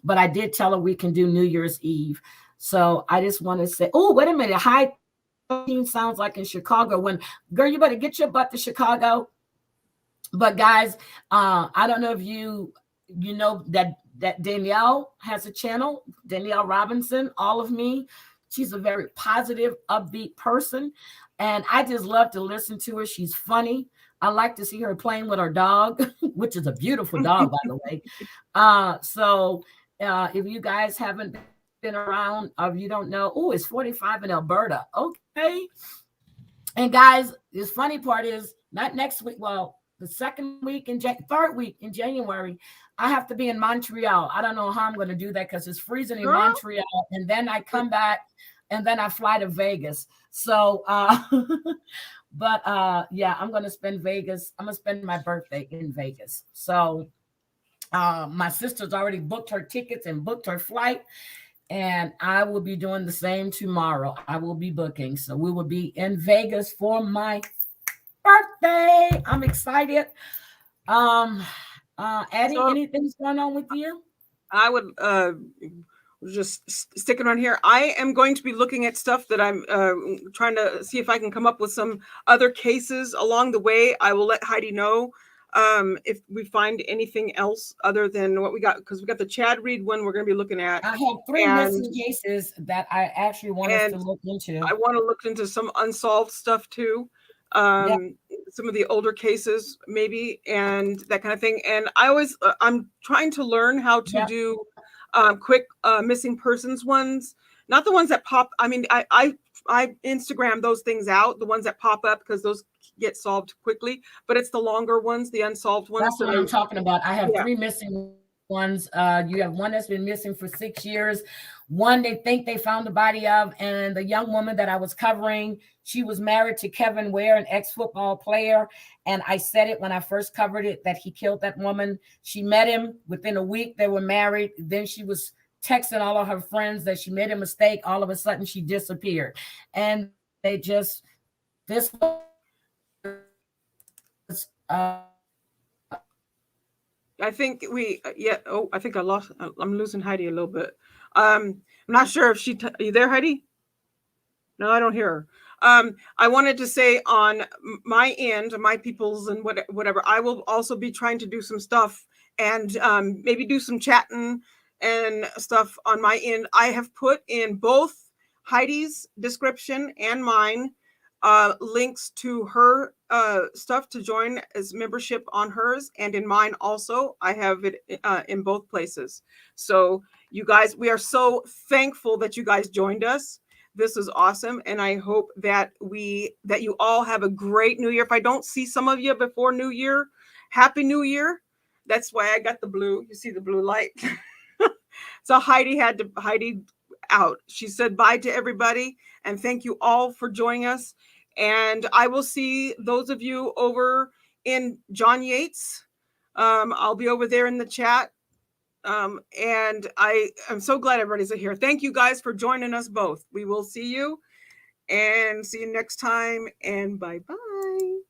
But I did tell her we can do New Year's Eve. So I just want to say, oh, wait a minute. High sounds like in Chicago. When, girl, you better get your butt to Chicago. But guys, I don't know if you know that Danielle has a channel, Danielle Robinson, All of Me. She's a very positive, upbeat person. And I just love to listen to her. She's funny. I like to see her playing with her dog, which is a beautiful dog, by the way. So if you guys haven't been around, or if you don't know, oh, it's 45 in Alberta. Okay. And guys, this funny part is not next week. Well, the third week in January, I have to be in Montreal. I don't know how I'm going to do that because it's freezing in Montreal. And then I come back and then I fly to Vegas. So, but yeah, I'm going to spend Vegas. I'm going to spend my birthday in Vegas. So my sister's already booked her tickets and booked her flight. And I will be doing the same tomorrow. I will be booking. So we will be in Vegas for my birthday. I'm excited. Addie, anything's going on with you? I would just sticking on here. I am going to be looking at stuff that I'm trying to see if I can come up with some other cases along the way. I will let Heidi know if we find anything else other than what we got, because we got the Chad Reed one we're going to be looking at. I have 3 missing cases that I actually want us to look into. I want to look into some unsolved stuff too. Some of the older cases maybe, and that kind of thing. And I'm trying to learn how to do quick missing persons ones, not the ones that pop. I mean, I Instagram those things out, the ones that pop up, because those get solved quickly, but it's the longer ones, the unsolved ones. That's what I'm talking about. I have 3 missing ones. You have one that's been missing for 6 years. One they think they found the body of, and the young woman that I was covering, she was married to Kevin Ware, an ex-football player. And I said it when I first covered it, that he killed that woman. She met him within a week. They were married. Then she was texting all of her friends that she made a mistake. All of a sudden she disappeared. And they just, this I think I think I'm losing Heidi a little bit. I'm not sure if are you there, Heidi? No, I don't hear her. I wanted to say on my end, my peoples and whatever, I will also be trying to do some stuff and maybe do some chatting and stuff on my end. I have put in both Heidi's description and mine links to her stuff to join as membership on hers, and in mine also. I have it in both places. So you guys, we are so thankful that you guys joined us. This is awesome, and I hope that you all have a great New Year. If I don't see some of you before New Year, Happy New Year. That's why I got the blue. You see the blue light. So Heidi out. She said bye to everybody, and thank you all for joining us. And I will see those of you over in John Yates. I'll be over there in the chat. And I am so glad everybody's here. Thank you guys for joining us both. We will see you next time, and bye-bye.